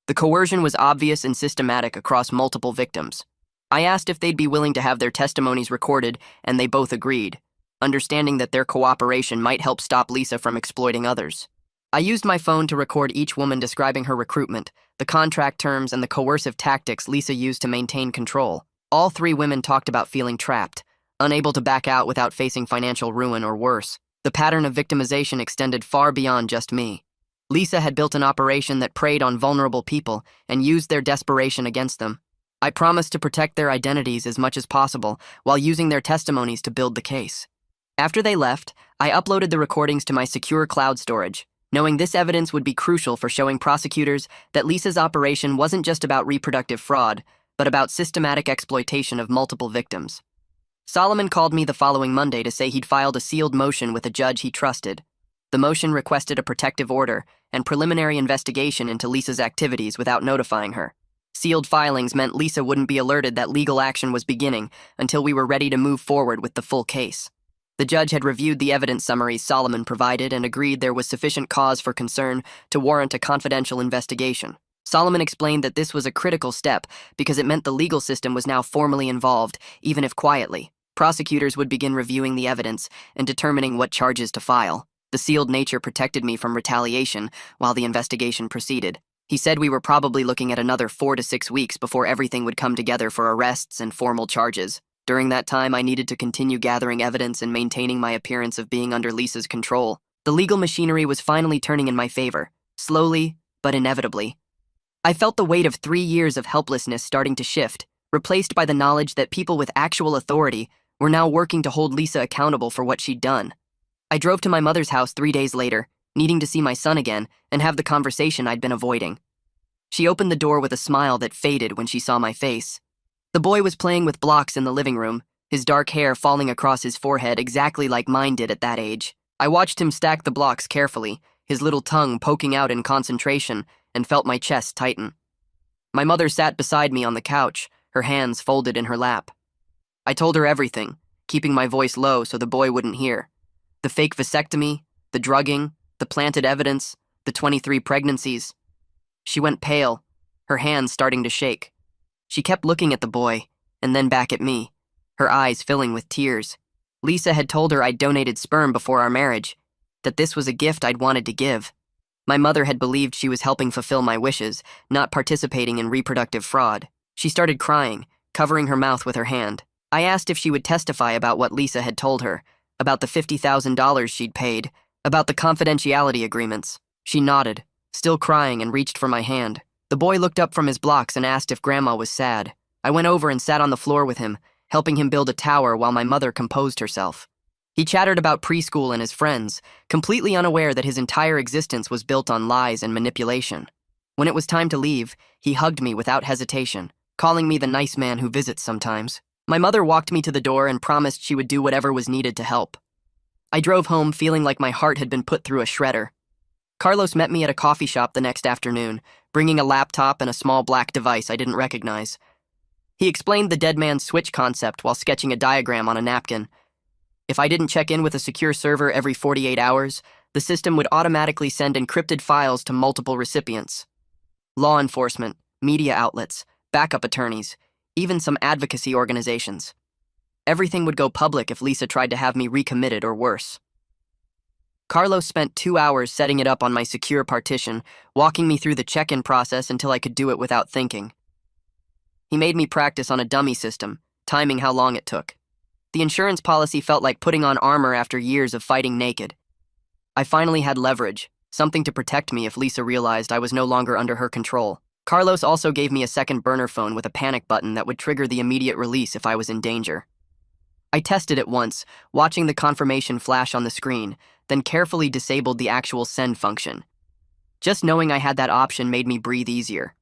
The coercion was obvious and systematic across multiple victims. I asked if they'd be willing to have their testimonies recorded, and they both agreed, understanding that their cooperation might help stop Lisa from exploiting others. I used my phone to record each woman describing her recruitment, the contract terms, and the coercive tactics Lisa used to maintain control. All 3 women talked about feeling trapped, unable to back out without facing financial ruin or worse. The pattern of victimization extended far beyond just me. Lisa had built an operation that preyed on vulnerable people and used their desperation against them. I promised to protect their identities as much as possible while using their testimonies to build the case. After they left, I uploaded the recordings to my secure cloud storage, knowing this evidence would be crucial for showing prosecutors that Lisa's operation wasn't just about reproductive fraud, but about systematic exploitation of multiple victims. Solomon called me the following Monday to say he'd filed a sealed motion with a judge he trusted. The motion requested a protective order and preliminary investigation into Lisa's activities without notifying her. Sealed filings meant Lisa wouldn't be alerted that legal action was beginning until we were ready to move forward with the full case. The judge had reviewed the evidence summaries Solomon provided and agreed there was sufficient cause for concern to warrant a confidential investigation. Solomon explained that this was a critical step because it meant the legal system was now formally involved, even if quietly. Prosecutors would begin reviewing the evidence and determining what charges to file. The sealed nature protected me from retaliation while the investigation proceeded. He said we were probably looking at another 4 to 6 weeks before everything would come together for arrests and formal charges. During that time, I needed to continue gathering evidence and maintaining my appearance of being under Lisa's control. The legal machinery was finally turning in my favor, slowly but inevitably. I felt the weight of 3 years of helplessness starting to shift, replaced by the knowledge that people with actual authority were now working to hold Lisa accountable for what she'd done. I drove to my mother's house 3 days later, needing to see my son again and have the conversation I'd been avoiding. She opened the door with a smile that faded when she saw my face. The boy was playing with blocks in the living room, his dark hair falling across his forehead exactly like mine did at that age. I watched him stack the blocks carefully, his little tongue poking out in concentration, and felt my chest tighten. My mother sat beside me on the couch, her hands folded in her lap. I told her everything, keeping my voice low so the boy wouldn't hear. The fake vasectomy, the drugging, the planted evidence, the 23 pregnancies. She went pale, her hands starting to shake. She kept looking at the boy, and then back at me, her eyes filling with tears. Lisa had told her I'd donated sperm before our marriage, that this was a gift I'd wanted to give. My mother had believed she was helping fulfill my wishes, not participating in reproductive fraud. She started crying, covering her mouth with her hand. I asked if she would testify about what Lisa had told her, about the $50,000 she'd paid, about the confidentiality agreements. She nodded, still crying, and reached for my hand. The boy looked up from his blocks and asked if Grandma was sad. I went over and sat on the floor with him, helping him build a tower while my mother composed herself. He chattered about preschool and his friends, completely unaware that his entire existence was built on lies and manipulation. When it was time to leave, he hugged me without hesitation, calling me the nice man who visits sometimes. My mother walked me to the door and promised she would do whatever was needed to help. I drove home feeling like my heart had been put through a shredder. Carlos met me at a coffee shop the next afternoon, bringing a laptop and a small black device I didn't recognize. He explained the dead man's switch concept while sketching a diagram on a napkin. If I didn't check in with a secure server every 48 hours, the system would automatically send encrypted files to multiple recipients. Law enforcement, media outlets, backup attorneys, even some advocacy organizations. Everything would go public if Lisa tried to have me recommitted or worse. Carlos spent 2 hours setting it up on my secure partition, walking me through the check-in process until I could do it without thinking. He made me practice on a dummy system, timing how long it took. The insurance policy felt like putting on armor after years of fighting naked. I finally had leverage, something to protect me if Lisa realized I was no longer under her control. Carlos also gave me a second burner phone with a panic button that would trigger the immediate release if I was in danger. I tested it once, watching the confirmation flash on the screen, then carefully disabled the actual send function. Just knowing I had that option made me breathe easier.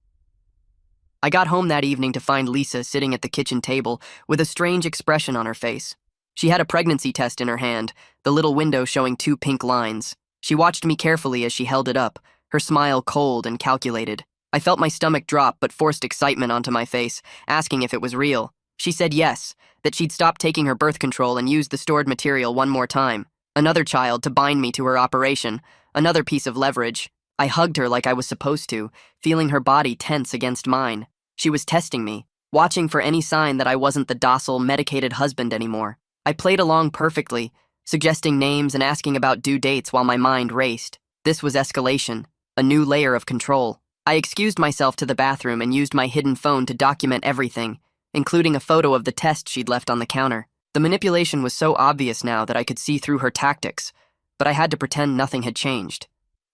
I got home that evening to find Lisa sitting at the kitchen table with a strange expression on her face. She had a pregnancy test in her hand, the little window showing 2 pink lines. She watched me carefully as she held it up, her smile cold and calculated. I felt my stomach drop but forced excitement onto my face, asking if it was real. She said yes, that she'd stop taking her birth control and use the stored material one more time. Another child to bind me to her operation, another piece of leverage. I hugged her like I was supposed to, feeling her body tense against mine. She was testing me, watching for any sign that I wasn't the docile, medicated husband anymore. I played along perfectly, suggesting names and asking about due dates while my mind raced. This was escalation, a new layer of control. I excused myself to the bathroom and used my hidden phone to document everything, including a photo of the test she'd left on the counter. The manipulation was so obvious now that I could see through her tactics, but I had to pretend nothing had changed.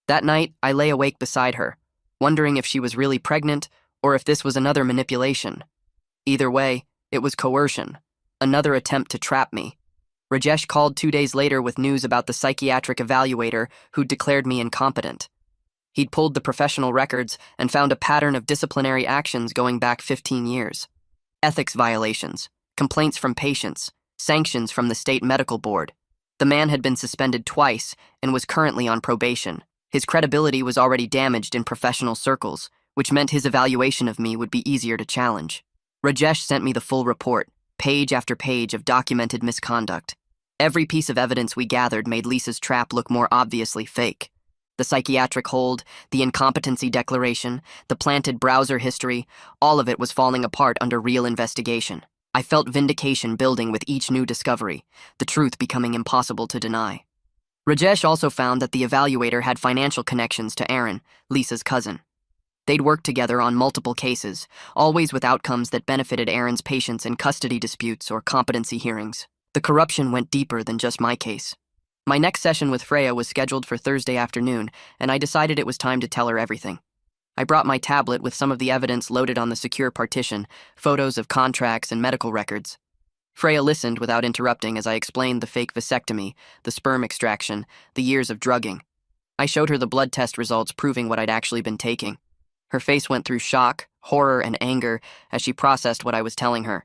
That night, I lay awake beside her, wondering if she was really pregnant or if this was another manipulation. Either way, it was coercion, another attempt to trap me. Rajesh called 2 days later with news about the psychiatric evaluator who'd declared me incompetent. He'd pulled the professional records and found a pattern of disciplinary actions going back 15 years. Ethics violations, complaints from patients, sanctions from the state medical board. The man had been suspended twice and was currently on probation. His credibility was already damaged in professional circles, which meant his evaluation of me would be easier to challenge. Rajesh sent me the full report, page after page of documented misconduct. Every piece of evidence we gathered made Lisa's trap look more obviously fake. The psychiatric hold, the incompetency declaration, the planted browser history, all of it was falling apart under real investigation. I felt vindication building with each new discovery, the truth becoming impossible to deny. Rajesh also found that the evaluator had financial connections to Aaron, Lisa's cousin. They'd worked together on multiple cases, always with outcomes that benefited Aaron's patients in custody disputes or competency hearings. The corruption went deeper than just my case. My next session with Freya was scheduled for Thursday afternoon, and I decided it was time to tell her everything. I brought my tablet with some of the evidence loaded on the secure partition, photos of contracts and medical records. Freya listened without interrupting as I explained the fake vasectomy, the sperm extraction, the years of drugging. I showed her the blood test results proving what I'd actually been taking. Her face went through shock, horror, and anger as she processed what I was telling her.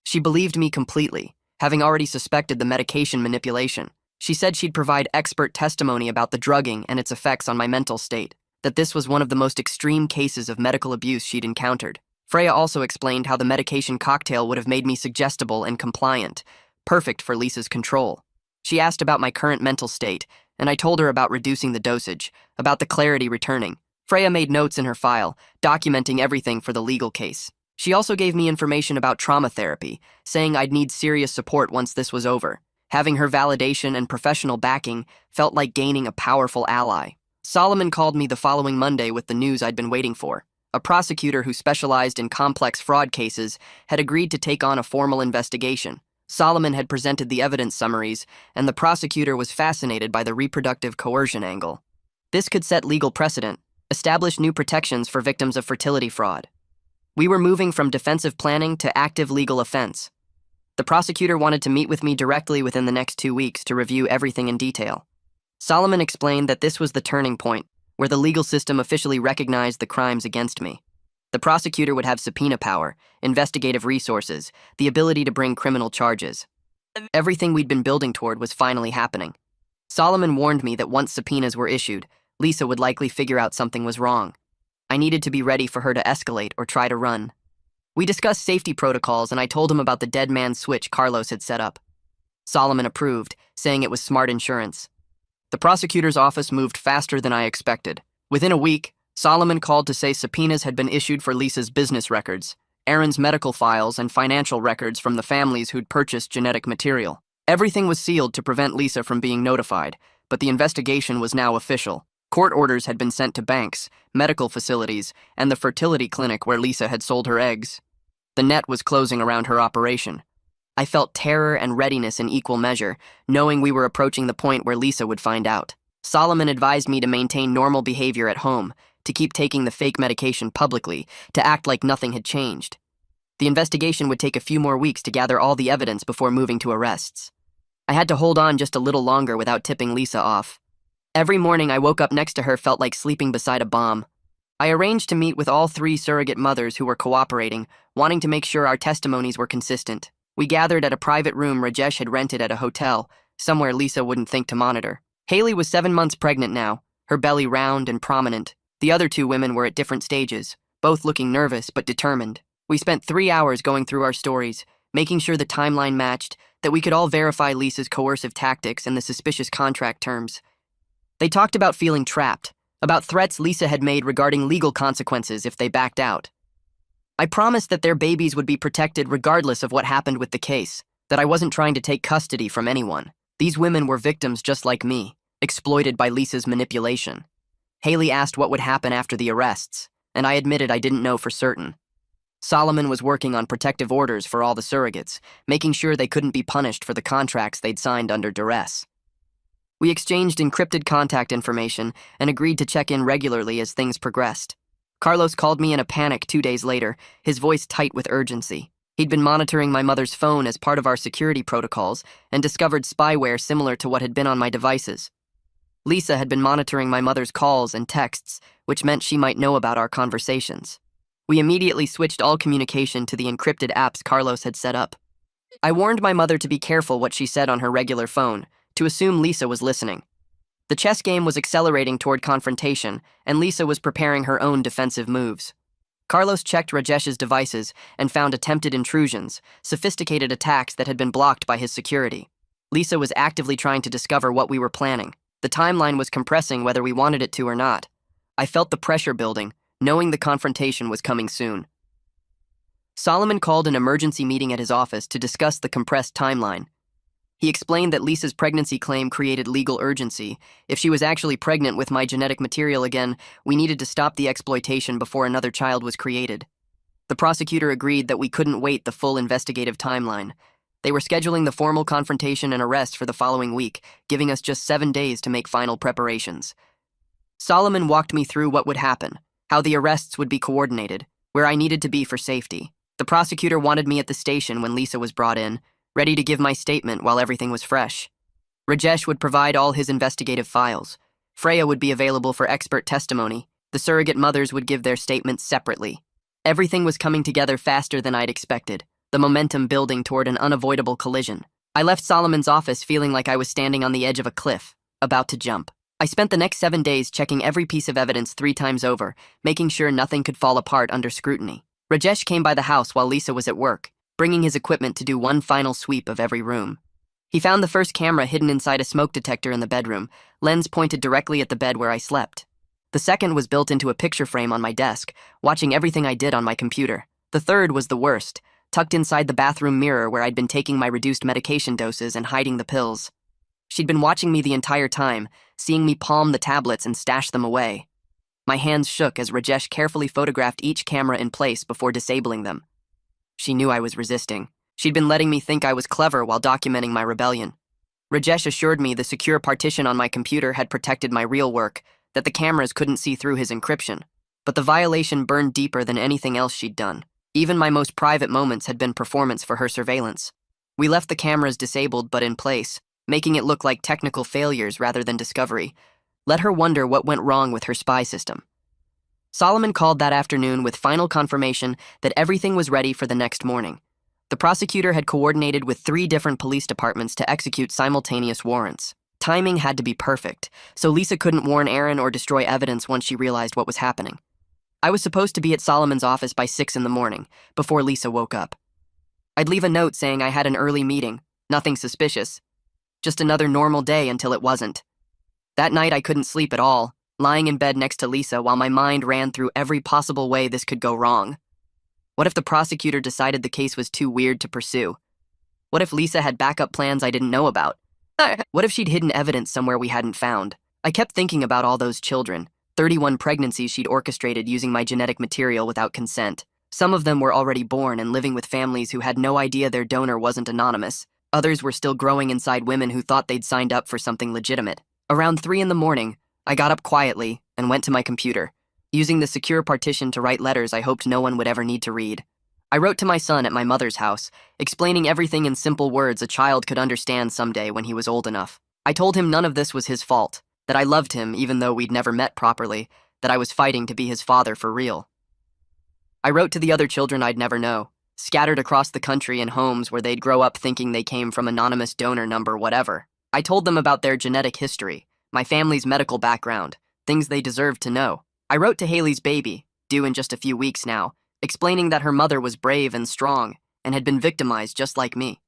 She believed me completely, having already suspected the medication manipulation. She said she'd provide expert testimony about the drugging and its effects on my mental state, that this was one of the most extreme cases of medical abuse she'd encountered. Freya also explained how the medication cocktail would have made me suggestible and compliant, perfect for Lisa's control. She asked about my current mental state, and I told her about reducing the dosage, about the clarity returning. Freya made notes in her file, documenting everything for the legal case. She also gave me information about trauma therapy, saying I'd need serious support once this was over. Having her validation and professional backing felt like gaining a powerful ally. Solomon called me the following Monday with the news I'd been waiting for. A prosecutor who specialized in complex fraud cases had agreed to take on a formal investigation. Solomon had presented the evidence summaries, and the prosecutor was fascinated by the reproductive coercion angle. This could set legal precedent, establish new protections for victims of fertility fraud. We were moving from defensive planning to active legal offense. The prosecutor wanted to meet with me directly within the next 2 weeks to review everything in detail. Solomon explained that this was the turning point, where the legal system officially recognized the crimes against me. The prosecutor would have subpoena power, investigative resources, the ability to bring criminal charges. Everything we'd been building toward was finally happening. Solomon warned me that once subpoenas were issued, Lisa would likely figure out something was wrong. I needed to be ready for her to escalate or try to run. We discussed safety protocols, and I told him about the dead man switch Carlos had set up. Solomon approved, saying it was smart insurance. The prosecutor's office moved faster than I expected. Within a week, Solomon called to say subpoenas had been issued for Lisa's business records, Aaron's medical files, and financial records from the families who'd purchased genetic material. Everything was sealed to prevent Lisa from being notified, but the investigation was now official. Court orders had been sent to banks, medical facilities, and the fertility clinic where Lisa had sold her eggs. The net was closing around her operation. I felt terror and readiness in equal measure, knowing we were approaching the point where Lisa would find out. Solomon advised me to maintain normal behavior at home, to keep taking the fake medication publicly, to act like nothing had changed. The investigation would take a few more weeks to gather all the evidence before moving to arrests. I had to hold on just a little longer without tipping Lisa off. Every morning I woke up next to her felt like sleeping beside a bomb. I arranged to meet with all 3 surrogate mothers who were cooperating, wanting to make sure our testimonies were consistent. We gathered at a private room Rajesh had rented at a hotel, somewhere Lisa wouldn't think to monitor. Haley was 7 months pregnant now, her belly round and prominent. The other 2 women were at different stages, both looking nervous but determined. We spent 3 hours going through our stories, making sure the timeline matched, that we could all verify Lisa's coercive tactics and the suspicious contract terms. They talked about feeling trapped, about threats Lisa had made regarding legal consequences if they backed out. I promised that their babies would be protected regardless of what happened with the case, that I wasn't trying to take custody from anyone. These women were victims just like me, exploited by Lisa's manipulation. Haley asked what would happen after the arrests, and I admitted I didn't know for certain. Solomon was working on protective orders for all the surrogates, making sure they couldn't be punished for the contracts they'd signed under duress. We exchanged encrypted contact information and agreed to check in regularly as things progressed. Carlos called me in a panic 2 days later, his voice tight with urgency. He'd been monitoring my mother's phone as part of our security protocols and discovered spyware similar to what had been on my devices. Lisa had been monitoring my mother's calls and texts, which meant she might know about our conversations. We immediately switched all communication to the encrypted apps Carlos had set up. I warned my mother to be careful what she said on her regular phone, to assume Lisa was listening. The chess game was accelerating toward confrontation, and Lisa was preparing her own defensive moves. Carlos checked Rajesh's devices and found attempted intrusions, sophisticated attacks that had been blocked by his security. Lisa was actively trying to discover what we were planning. The timeline was compressing whether we wanted it to or not. I felt the pressure building, knowing the confrontation was coming soon. Solomon called an emergency meeting at his office to discuss the compressed timeline. He explained that Lisa's pregnancy claim created legal urgency. If she was actually pregnant with my genetic material again, we needed to stop the exploitation before another child was created. The prosecutor agreed that we couldn't wait the full investigative timeline. They were scheduling the formal confrontation and arrest for the following week, giving us just 7 days to make final preparations. Solomon walked me through what would happen, how the arrests would be coordinated, where I needed to be for safety. The prosecutor wanted me at the station when Lisa was brought in, ready to give my statement while everything was fresh. Rajesh would provide all his investigative files. Freya would be available for expert testimony. The surrogate mothers would give their statements separately. Everything was coming together faster than I'd expected, the momentum building toward an unavoidable collision. I left Solomon's office feeling like I was standing on the edge of a cliff, about to jump. I spent the next 7 days checking every piece of evidence 3 times over, making sure nothing could fall apart under scrutiny. Rajesh came by the house while Lisa was at work, bringing his equipment to do one final sweep of every room. He found the first camera hidden inside a smoke detector in the bedroom, lens pointed directly at the bed where I slept. The second was built into a picture frame on my desk, watching everything I did on my computer. The third was the worst, tucked inside the bathroom mirror where I'd been taking my reduced medication doses and hiding the pills. She'd been watching me the entire time, seeing me palm the tablets and stash them away. My hands shook as Rajesh carefully photographed each camera in place before disabling them. She knew I was resisting. She'd been letting me think I was clever while documenting my rebellion. Rajesh assured me the secure partition on my computer had protected my real work, that the cameras couldn't see through his encryption. But the violation burned deeper than anything else she'd done. Even my most private moments had been performance for her surveillance. We left the cameras disabled but in place, making it look like technical failures rather than discovery. Let her wonder what went wrong with her spy system. Solomon called that afternoon with final confirmation that everything was ready for the next morning. The prosecutor had coordinated with 3 different police departments to execute simultaneous warrants. Timing had to be perfect, so Lisa couldn't warn Aaron or destroy evidence once she realized what was happening. I was supposed to be at Solomon's office by 6 in the morning, before Lisa woke up. I'd leave a note saying I had an early meeting, nothing suspicious. Just another normal day until it wasn't. That night I couldn't sleep at all, lying in bed next to Lisa while my mind ran through every possible way this could go wrong. What if the prosecutor decided the case was too weird to pursue? What if Lisa had backup plans I didn't know about? What if she'd hidden evidence somewhere we hadn't found? I kept thinking about all those children, 31 pregnancies she'd orchestrated using my genetic material without consent. Some of them were already born and living with families who had no idea their donor wasn't anonymous. Others were still growing inside women who thought they'd signed up for something legitimate. Around 3 in the morning, I got up quietly and went to my computer, using the secure partition to write letters I hoped no one would ever need to read. I wrote to my son at my mother's house, explaining everything in simple words a child could understand someday when he was old enough. I told him none of this was his fault, that I loved him even though we'd never met properly, that I was fighting to be his father for real. I wrote to the other children I'd never know, scattered across the country in homes where they'd grow up thinking they came from anonymous donor number whatever. I told them about their genetic history, my family's medical background, things they deserved to know. I wrote to Haley's baby, due in just a few weeks now, explaining that her mother was brave and strong and had been victimized just like me.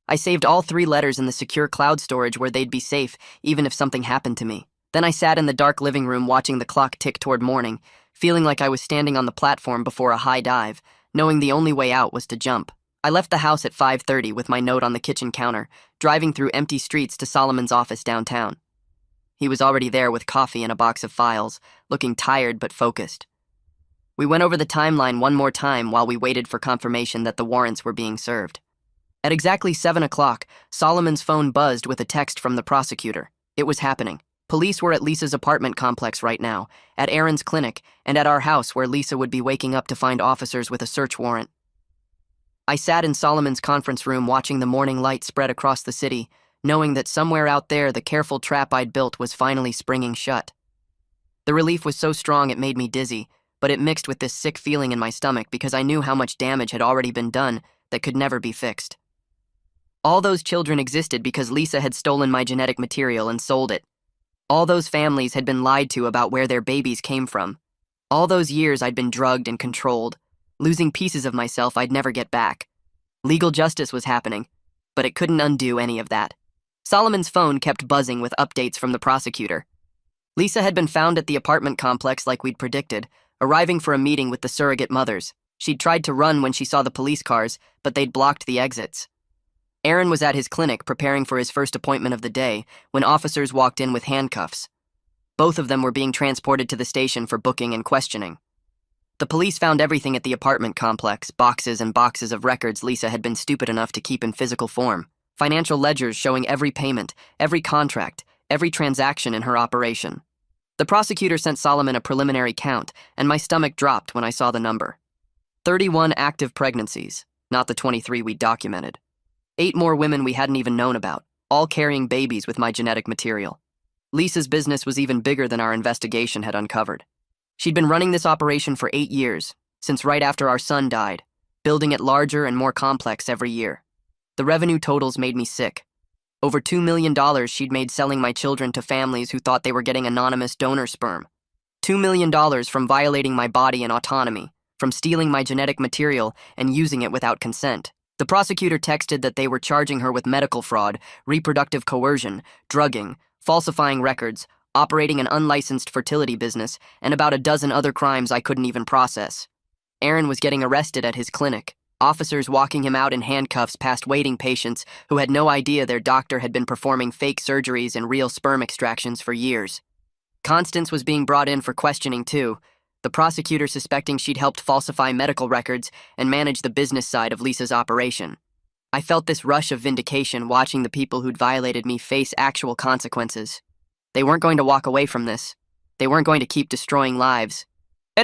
I saved all 3 letters in the secure cloud storage where they'd be safe even if something happened to me. Then I sat in the dark living room watching the clock tick toward morning, feeling like I was standing on the platform before a high dive, knowing the only way out was to jump. I left the house at 5:30 with my note on the kitchen counter, driving through empty streets to Solomon's office downtown. He was already there with coffee and a box of files, looking tired but focused. We went over the timeline one more time while we waited for confirmation that the warrants were being served. At exactly 7 o'clock, Solomon's phone buzzed with a text from the prosecutor. It was happening. Police were at Lisa's apartment complex right now, at Aaron's clinic, and at our house where Lisa would be waking up to find officers with a search warrant. I sat in Solomon's conference room watching the morning light spread across the city, knowing that somewhere out there the careful trap I'd built was finally springing shut. The relief was so strong it made me dizzy, but it mixed with this sick feeling in my stomach because I knew how much damage had already been done that could never be fixed. All those children existed because Lisa had stolen my genetic material and sold it. All those families had been lied to about where their babies came from. All those years I'd been drugged and controlled, losing pieces of myself I'd never get back. Legal justice was happening, but it couldn't undo any of that. Solomon's phone kept buzzing with updates from the prosecutor. Lisa had been found at the apartment complex like we'd predicted, arriving for a meeting with the surrogate mothers. She'd tried to run when she saw the police cars, but they'd blocked the exits. Aaron was at his clinic preparing for his first appointment of the day when officers walked in with handcuffs. Both of them were being transported to the station for booking and questioning. The police found everything at the apartment complex, boxes and boxes of records Lisa had been stupid enough to keep in physical form. Financial ledgers showing every payment, every contract, every transaction in her operation. The prosecutor sent Solomon a preliminary count, and my stomach dropped when I saw the number. 31 active pregnancies, not the 23 we documented. 8 more women we hadn't even known about, all carrying babies with my genetic material. Lisa's business was even bigger than our investigation had uncovered. She'd been running this operation for 8 years, since right after our son died, building it larger and more complex every year. The revenue totals made me sick. Over $2 million she'd made selling my children to families who thought they were getting anonymous donor sperm. $2 million from violating my body and autonomy, from stealing my genetic material and using it without consent. The prosecutor texted that they were charging her with medical fraud, reproductive coercion, drugging, falsifying records, operating an unlicensed fertility business, and about a dozen other crimes I couldn't even process. Aaron was getting arrested at his clinic, officers walking him out in handcuffs past waiting patients who had no idea their doctor had been performing fake surgeries and real sperm extractions for years. Constance was being brought in for questioning too, the prosecutor suspecting she'd helped falsify medical records and manage the business side of Lisa's operation. I felt this rush of vindication watching the people who'd violated me face actual consequences. They weren't going to walk away from this. They weren't going to keep destroying lives.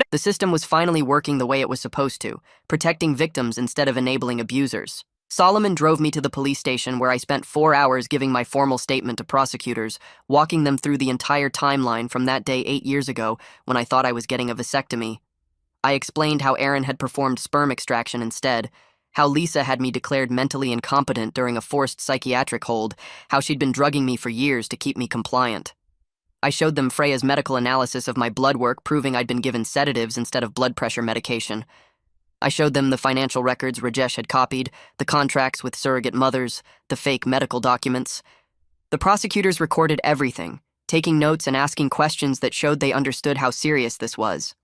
The system was finally working the way it was supposed to, protecting victims instead of enabling abusers. Solomon drove me to the police station where I spent 4 hours giving my formal statement to prosecutors, walking them through the entire timeline from that day 8 years ago when I thought I was getting a vasectomy. I explained how Aaron had performed sperm extraction instead, how Lisa had me declared mentally incompetent during a forced psychiatric hold, how she'd been drugging me for years to keep me compliant. I showed them Freya's medical analysis of my blood work proving I'd been given sedatives instead of blood pressure medication. I showed them the financial records Rajesh had copied, the contracts with surrogate mothers, the fake medical documents. The prosecutors recorded everything, taking notes and asking questions that showed they understood how serious this was.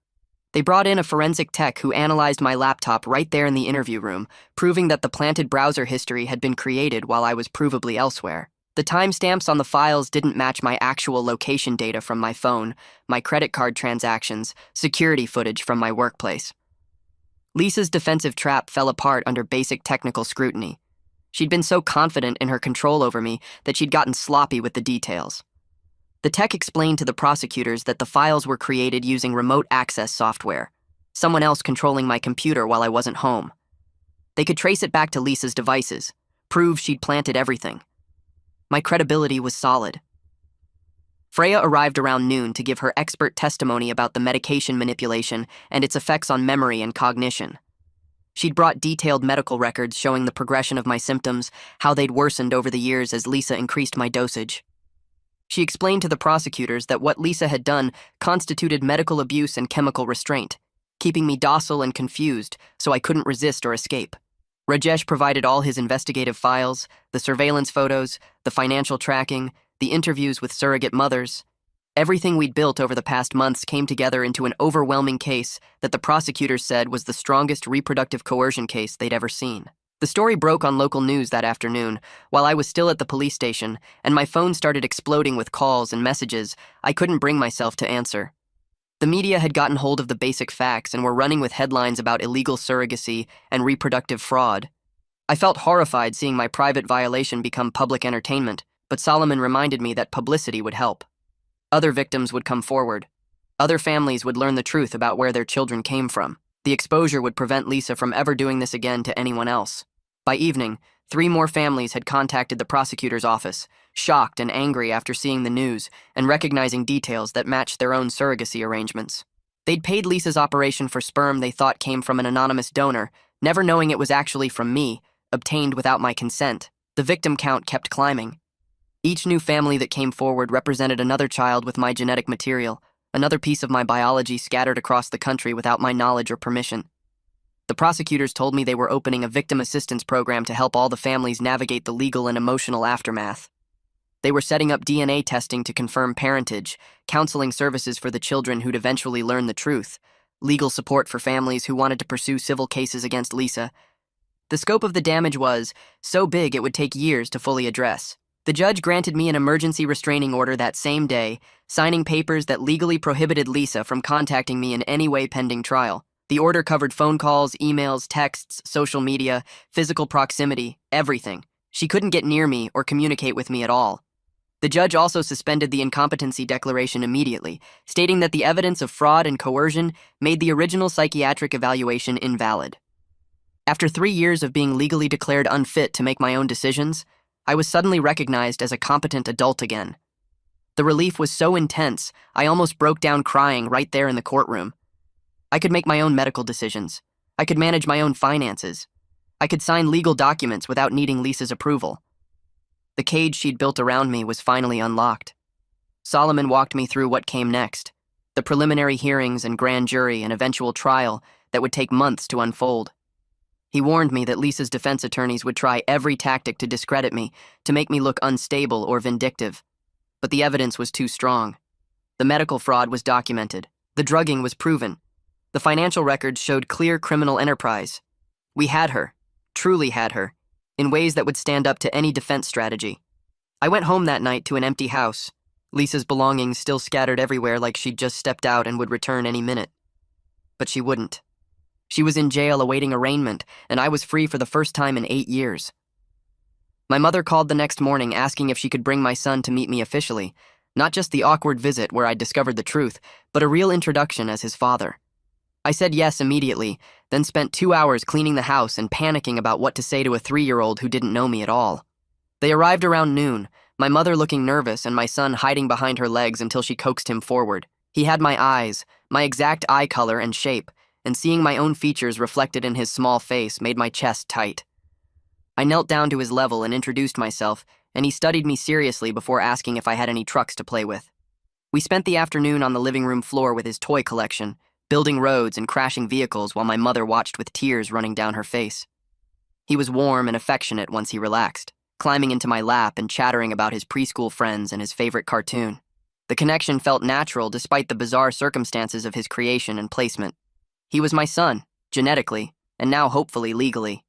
They brought in a forensic tech who analyzed my laptop right there in the interview room, proving that the planted browser history had been created while I was provably elsewhere. The timestamps on the files didn't match my actual location data from my phone, my credit card transactions, security footage from my workplace. Lisa's defensive trap fell apart under basic technical scrutiny. She'd been so confident in her control over me that she'd gotten sloppy with the details. The tech explained to the prosecutors that the files were created using remote access software, someone else controlling my computer while I wasn't home. They could trace it back to Lisa's devices, prove she'd planted everything. My credibility was solid. Freya arrived around noon to give her expert testimony about the medication manipulation and its effects on memory and cognition. She'd brought detailed medical records showing the progression of my symptoms, how they'd worsened over the years as Lisa increased my dosage. She explained to the prosecutors that what Lisa had done constituted medical abuse and chemical restraint, keeping me docile and confused so I couldn't resist or escape. Rajesh provided all his investigative files, the surveillance photos, the financial tracking, the interviews with surrogate mothers. Everything we'd built over the past months came together into an overwhelming case that the prosecutors said was the strongest reproductive coercion case they'd ever seen. The story broke on local news that afternoon, while I was still at the police station, and my phone started exploding with calls and messages I couldn't bring myself to answer. The media had gotten hold of the basic facts and were running with headlines about illegal surrogacy and reproductive fraud. I felt horrified seeing my private violation become public entertainment, but Solomon reminded me that publicity would help. Other victims would come forward. Other families would learn the truth about where their children came from. The exposure would prevent Lisa from ever doing this again to anyone else. By evening, 3 more families had contacted the prosecutor's office, shocked and angry after seeing the news and recognizing details that matched their own surrogacy arrangements. They'd paid Lisa's operation for sperm they thought came from an anonymous donor, never knowing it was actually from me, obtained without my consent. The victim count kept climbing. Each new family that came forward represented another child with my genetic material, another piece of my biology scattered across the country without my knowledge or permission. The prosecutors told me they were opening a victim assistance program to help all the families navigate the legal and emotional aftermath. They were setting up DNA testing to confirm parentage, counseling services for the children who'd eventually learn the truth, legal support for families who wanted to pursue civil cases against Lisa. The scope of the damage was so big it would take years to fully address. The judge granted me an emergency restraining order that same day, signing papers that legally prohibited Lisa from contacting me in any way pending trial. The order covered phone calls, emails, texts, social media, physical proximity, everything. She couldn't get near me or communicate with me at all. The judge also suspended the incompetency declaration immediately, stating that the evidence of fraud and coercion made the original psychiatric evaluation invalid. After 3 years of being legally declared unfit to make my own decisions, I was suddenly recognized as a competent adult again. The relief was so intense, I almost broke down crying right there in the courtroom. I could make my own medical decisions. I could manage my own finances. I could sign legal documents without needing Lisa's approval. The cage she'd built around me was finally unlocked. Solomon walked me through what came next, the preliminary hearings and grand jury and eventual trial that would take months to unfold. He warned me that Lisa's defense attorneys would try every tactic to discredit me, to make me look unstable or vindictive. But the evidence was too strong. The medical fraud was documented. The drugging was proven. The financial records showed clear criminal enterprise. We had her, truly had her, in ways that would stand up to any defense strategy. I went home that night to an empty house, Lisa's belongings still scattered everywhere like she'd just stepped out and would return any minute. But she wouldn't. She was in jail awaiting arraignment, and I was free for the first time in 8 years. My mother called the next morning asking if she could bring my son to meet me officially, not just the awkward visit where I discovered the truth, but a real introduction as his father. I said yes immediately, then spent 2 hours cleaning the house and panicking about what to say to a 3-year-old who didn't know me at all. They arrived around noon, my mother looking nervous and my son hiding behind her legs until she coaxed him forward. He had my eyes, my exact eye color and shape, and seeing my own features reflected in his small face made my chest tight. I knelt down to his level and introduced myself, and he studied me seriously before asking if I had any trucks to play with. We spent the afternoon on the living room floor with his toy collection, building roads and crashing vehicles while my mother watched with tears running down her face. He was warm and affectionate once he relaxed, climbing into my lap and chattering about his preschool friends and his favorite cartoon. The connection felt natural despite the bizarre circumstances of his creation and placement. He was my son, genetically, and now hopefully legally.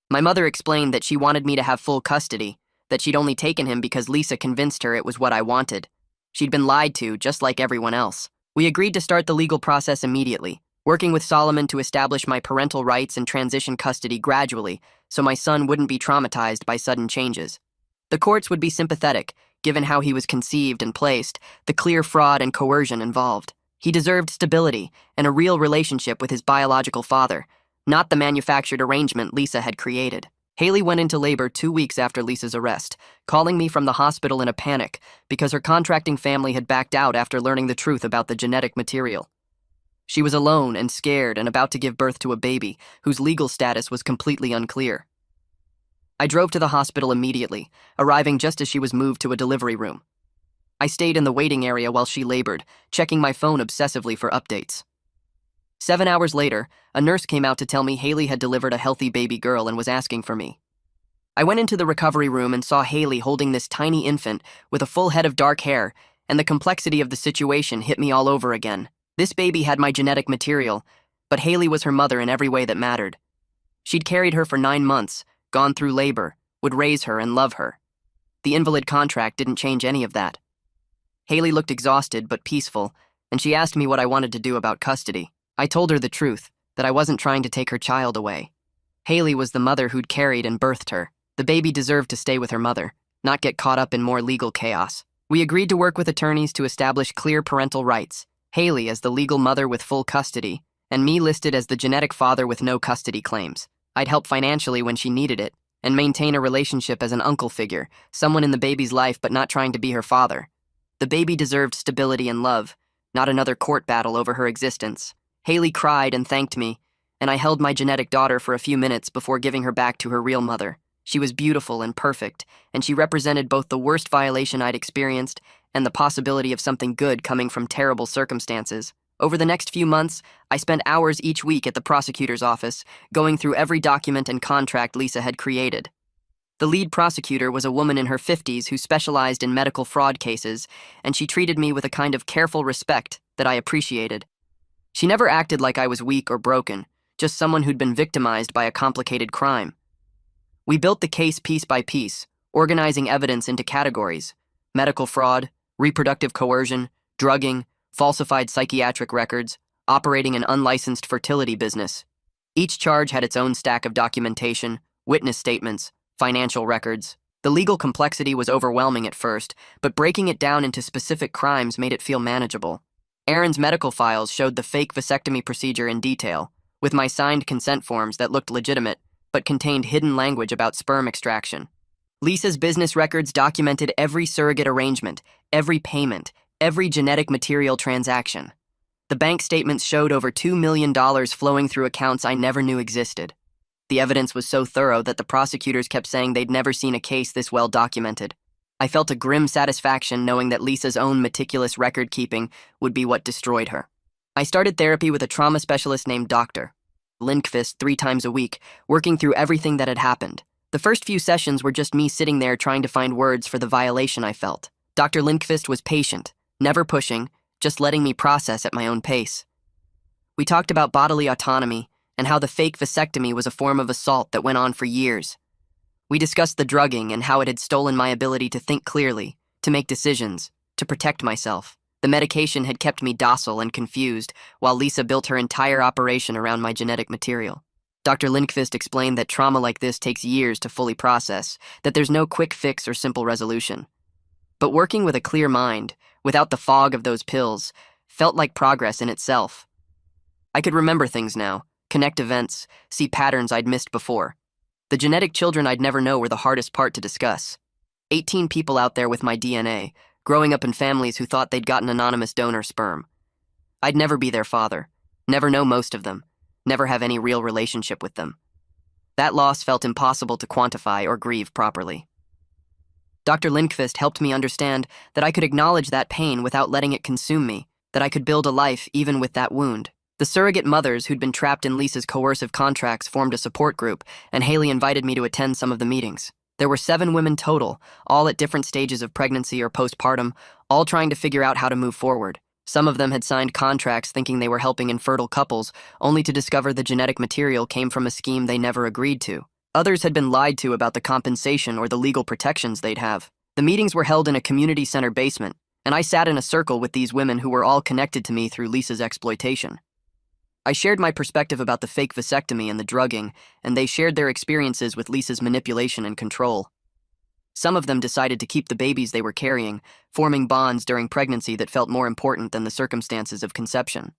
My mother explained that she wanted me to have full custody, that she'd only taken him because Lisa convinced her it was what I wanted. She'd been lied to, just like everyone else. We agreed to start the legal process immediately, working with Solomon to establish my parental rights and transition custody gradually so my son wouldn't be traumatized by sudden changes. The courts would be sympathetic, given how he was conceived and placed, the clear fraud and coercion involved. He deserved stability and a real relationship with his biological father, not the manufactured arrangement Lisa had created. Haley went into labor 2 weeks after Lisa's arrest, calling me from the hospital in a panic because her contracting family had backed out after learning the truth about the genetic material. She was alone and scared and about to give birth to a baby whose legal status was completely unclear. I drove to the hospital immediately, arriving just as she was moved to a delivery room. I stayed in the waiting area while she labored, checking my phone obsessively for updates. 7 hours later, a nurse came out to tell me Haley had delivered a healthy baby girl and was asking for me. I went into the recovery room and saw Haley holding this tiny infant with a full head of dark hair, and the complexity of the situation hit me all over again. This baby had my genetic material, but Haley was her mother in every way that mattered. She'd carried her for 9 months, gone through labor, would raise her and love her. The invalid contract didn't change any of that. Haley looked exhausted but peaceful, and she asked me what I wanted to do about custody. I told her the truth, that I wasn't trying to take her child away. Haley was the mother who'd carried and birthed her. The baby deserved to stay with her mother, not get caught up in more legal chaos. We agreed to work with attorneys to establish clear parental rights, Haley as the legal mother with full custody, and me listed as the genetic father with no custody claims. I'd help financially when she needed it, and maintain a relationship as an uncle figure, someone in the baby's life but not trying to be her father. The baby deserved stability and love, not another court battle over her existence. Haley cried and thanked me, and I held my genetic daughter for a few minutes before giving her back to her real mother. She was beautiful and perfect, and she represented both the worst violation I'd experienced and the possibility of something good coming from terrible circumstances. Over the next few months, I spent hours each week at the prosecutor's office, going through every document and contract Lisa had created. The lead prosecutor was a woman in her 50s who specialized in medical fraud cases, and she treated me with a kind of careful respect that I appreciated. She never acted like I was weak or broken, just someone who'd been victimized by a complicated crime. We built the case piece by piece, organizing evidence into categories: medical fraud, reproductive coercion, drugging, falsified psychiatric records, operating an unlicensed fertility business. Each charge had its own stack of documentation, witness statements, financial records. The legal complexity was overwhelming at first, but breaking it down into specific crimes made it feel manageable. Aaron's medical files showed the fake vasectomy procedure in detail, with my signed consent forms that looked legitimate, but contained hidden language about sperm extraction. Lisa's business records documented every surrogate arrangement, every payment, every genetic material transaction. The bank statements showed over $2 million flowing through accounts I never knew existed. The evidence was so thorough that the prosecutors kept saying they'd never seen a case this well documented. I felt a grim satisfaction knowing that Lisa's own meticulous record-keeping would be what destroyed her. I started therapy with a trauma specialist named Dr. Lindqvist 3 times a week, working through everything that had happened. The first few sessions were just me sitting there trying to find words for the violation I felt. Dr. Lindqvist was patient, never pushing, just letting me process at my own pace. We talked about bodily autonomy and how the fake vasectomy was a form of assault that went on for years. We discussed the drugging and how it had stolen my ability to think clearly, to make decisions, to protect myself. The medication had kept me docile and confused, while Lisa built her entire operation around my genetic material. Dr. Lindqvist explained that trauma like this takes years to fully process, that there's no quick fix or simple resolution. But working with a clear mind, without the fog of those pills, felt like progress in itself. I could remember things now, connect events, see patterns I'd missed before. The genetic children I'd never know were the hardest part to discuss. 18 people out there with my DNA, growing up in families who thought they'd gotten anonymous donor sperm. I'd never be their father, never know most of them, never have any real relationship with them. That loss felt impossible to quantify or grieve properly. Dr. Lindqvist helped me understand that I could acknowledge that pain without letting it consume me, that I could build a life even with that wound. The surrogate mothers who'd been trapped in Lisa's coercive contracts formed a support group, and Haley invited me to attend some of the meetings. There were 7 women total, all at different stages of pregnancy or postpartum, all trying to figure out how to move forward. Some of them had signed contracts thinking they were helping infertile couples, only to discover the genetic material came from a scheme they never agreed to. Others had been lied to about the compensation or the legal protections they'd have. The meetings were held in a community center basement, and I sat in a circle with these women who were all connected to me through Lisa's exploitation. I shared my perspective about the fake vasectomy and the drugging, and they shared their experiences with Lisa's manipulation and control. Some of them decided to keep the babies they were carrying, forming bonds during pregnancy that felt more important than the circumstances of conception.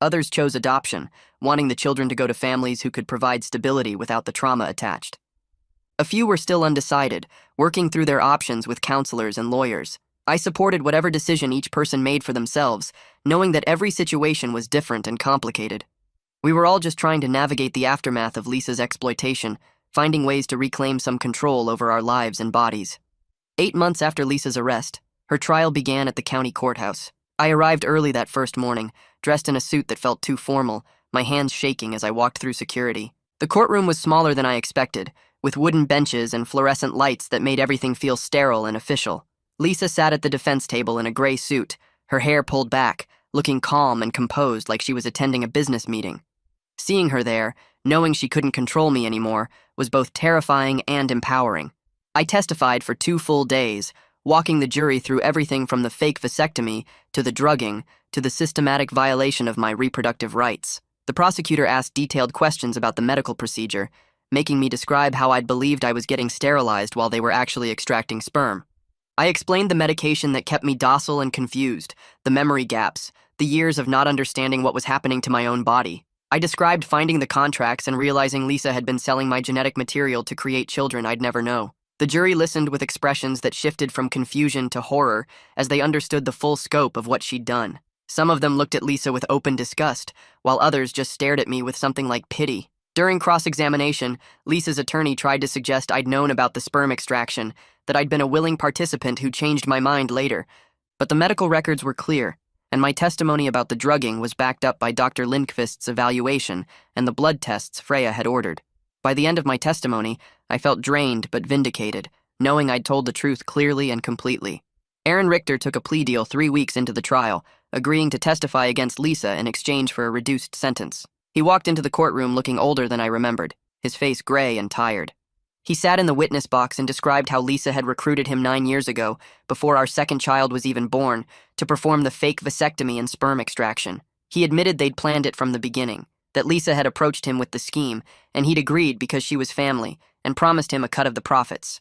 Others chose adoption, wanting the children to go to families who could provide stability without the trauma attached. A few were still undecided, working through their options with counselors and lawyers. I supported whatever decision each person made for themselves, knowing that every situation was different and complicated. We were all just trying to navigate the aftermath of Lisa's exploitation, finding ways to reclaim some control over our lives and bodies. 8 months after Lisa's arrest, her trial began at the county courthouse. I arrived early that first morning, dressed in a suit that felt too formal, my hands shaking as I walked through security. The courtroom was smaller than I expected, with wooden benches and fluorescent lights that made everything feel sterile and official. Lisa sat at the defense table in a gray suit, her hair pulled back, looking calm and composed like she was attending a business meeting. Seeing her there, knowing she couldn't control me anymore, was both terrifying and empowering. I testified for 2 full days, walking the jury through everything from the fake vasectomy to the drugging to the systematic violation of my reproductive rights. The prosecutor asked detailed questions about the medical procedure, making me describe how I'd believed I was getting sterilized while they were actually extracting sperm. I explained the medication that kept me docile and confused, the memory gaps, the years of not understanding what was happening to my own body. I described finding the contracts and realizing Lisa had been selling my genetic material to create children I'd never know. The jury listened with expressions that shifted from confusion to horror as they understood the full scope of what she'd done. Some of them looked at Lisa with open disgust, while others just stared at me with something like pity. During cross-examination, Lisa's attorney tried to suggest I'd known about the sperm extraction, that I'd been a willing participant who changed my mind later. But the medical records were clear, and my testimony about the drugging was backed up by Dr. Lindqvist's evaluation and the blood tests Freya had ordered. By the end of my testimony, I felt drained but vindicated, knowing I'd told the truth clearly and completely. Aaron Richter took a plea deal 3 weeks into the trial, agreeing to testify against Lisa in exchange for a reduced sentence. He walked into the courtroom looking older than I remembered, his face gray and tired. He sat in the witness box and described how Lisa had recruited him 9 years ago, before our second child was even born, to perform the fake vasectomy and sperm extraction. He admitted they'd planned it from the beginning, that Lisa had approached him with the scheme, and he'd agreed because she was family, and promised him a cut of the profits.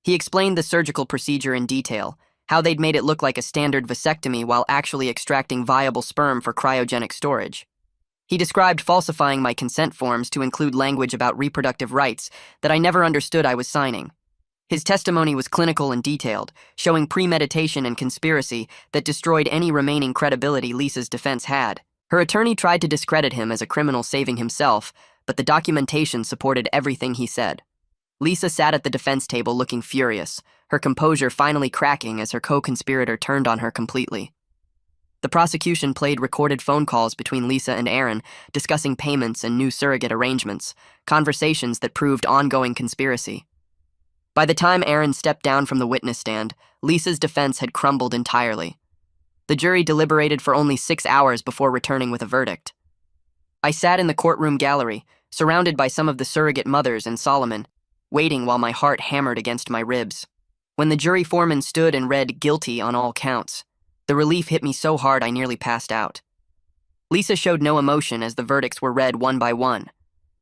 He explained the surgical procedure in detail, how they'd made it look like a standard vasectomy while actually extracting viable sperm for cryogenic storage. He described falsifying my consent forms to include language about reproductive rights that I never understood I was signing. His testimony was clinical and detailed, showing premeditation and conspiracy that destroyed any remaining credibility Lisa's defense had. Her attorney tried to discredit him as a criminal saving himself, but the documentation supported everything he said. Lisa sat at the defense table looking furious, her composure finally cracking as her co-conspirator turned on her completely. The prosecution played recorded phone calls between Lisa and Aaron, discussing payments and new surrogate arrangements, conversations that proved ongoing conspiracy. By the time Aaron stepped down from the witness stand, Lisa's defense had crumbled entirely. The jury deliberated for only 6 hours before returning with a verdict. I sat in the courtroom gallery, surrounded by some of the surrogate mothers and Solomon, waiting while my heart hammered against my ribs. When the jury foreman stood and read guilty on all counts, the relief hit me so hard I nearly passed out. Lisa showed no emotion as the verdicts were read one by one.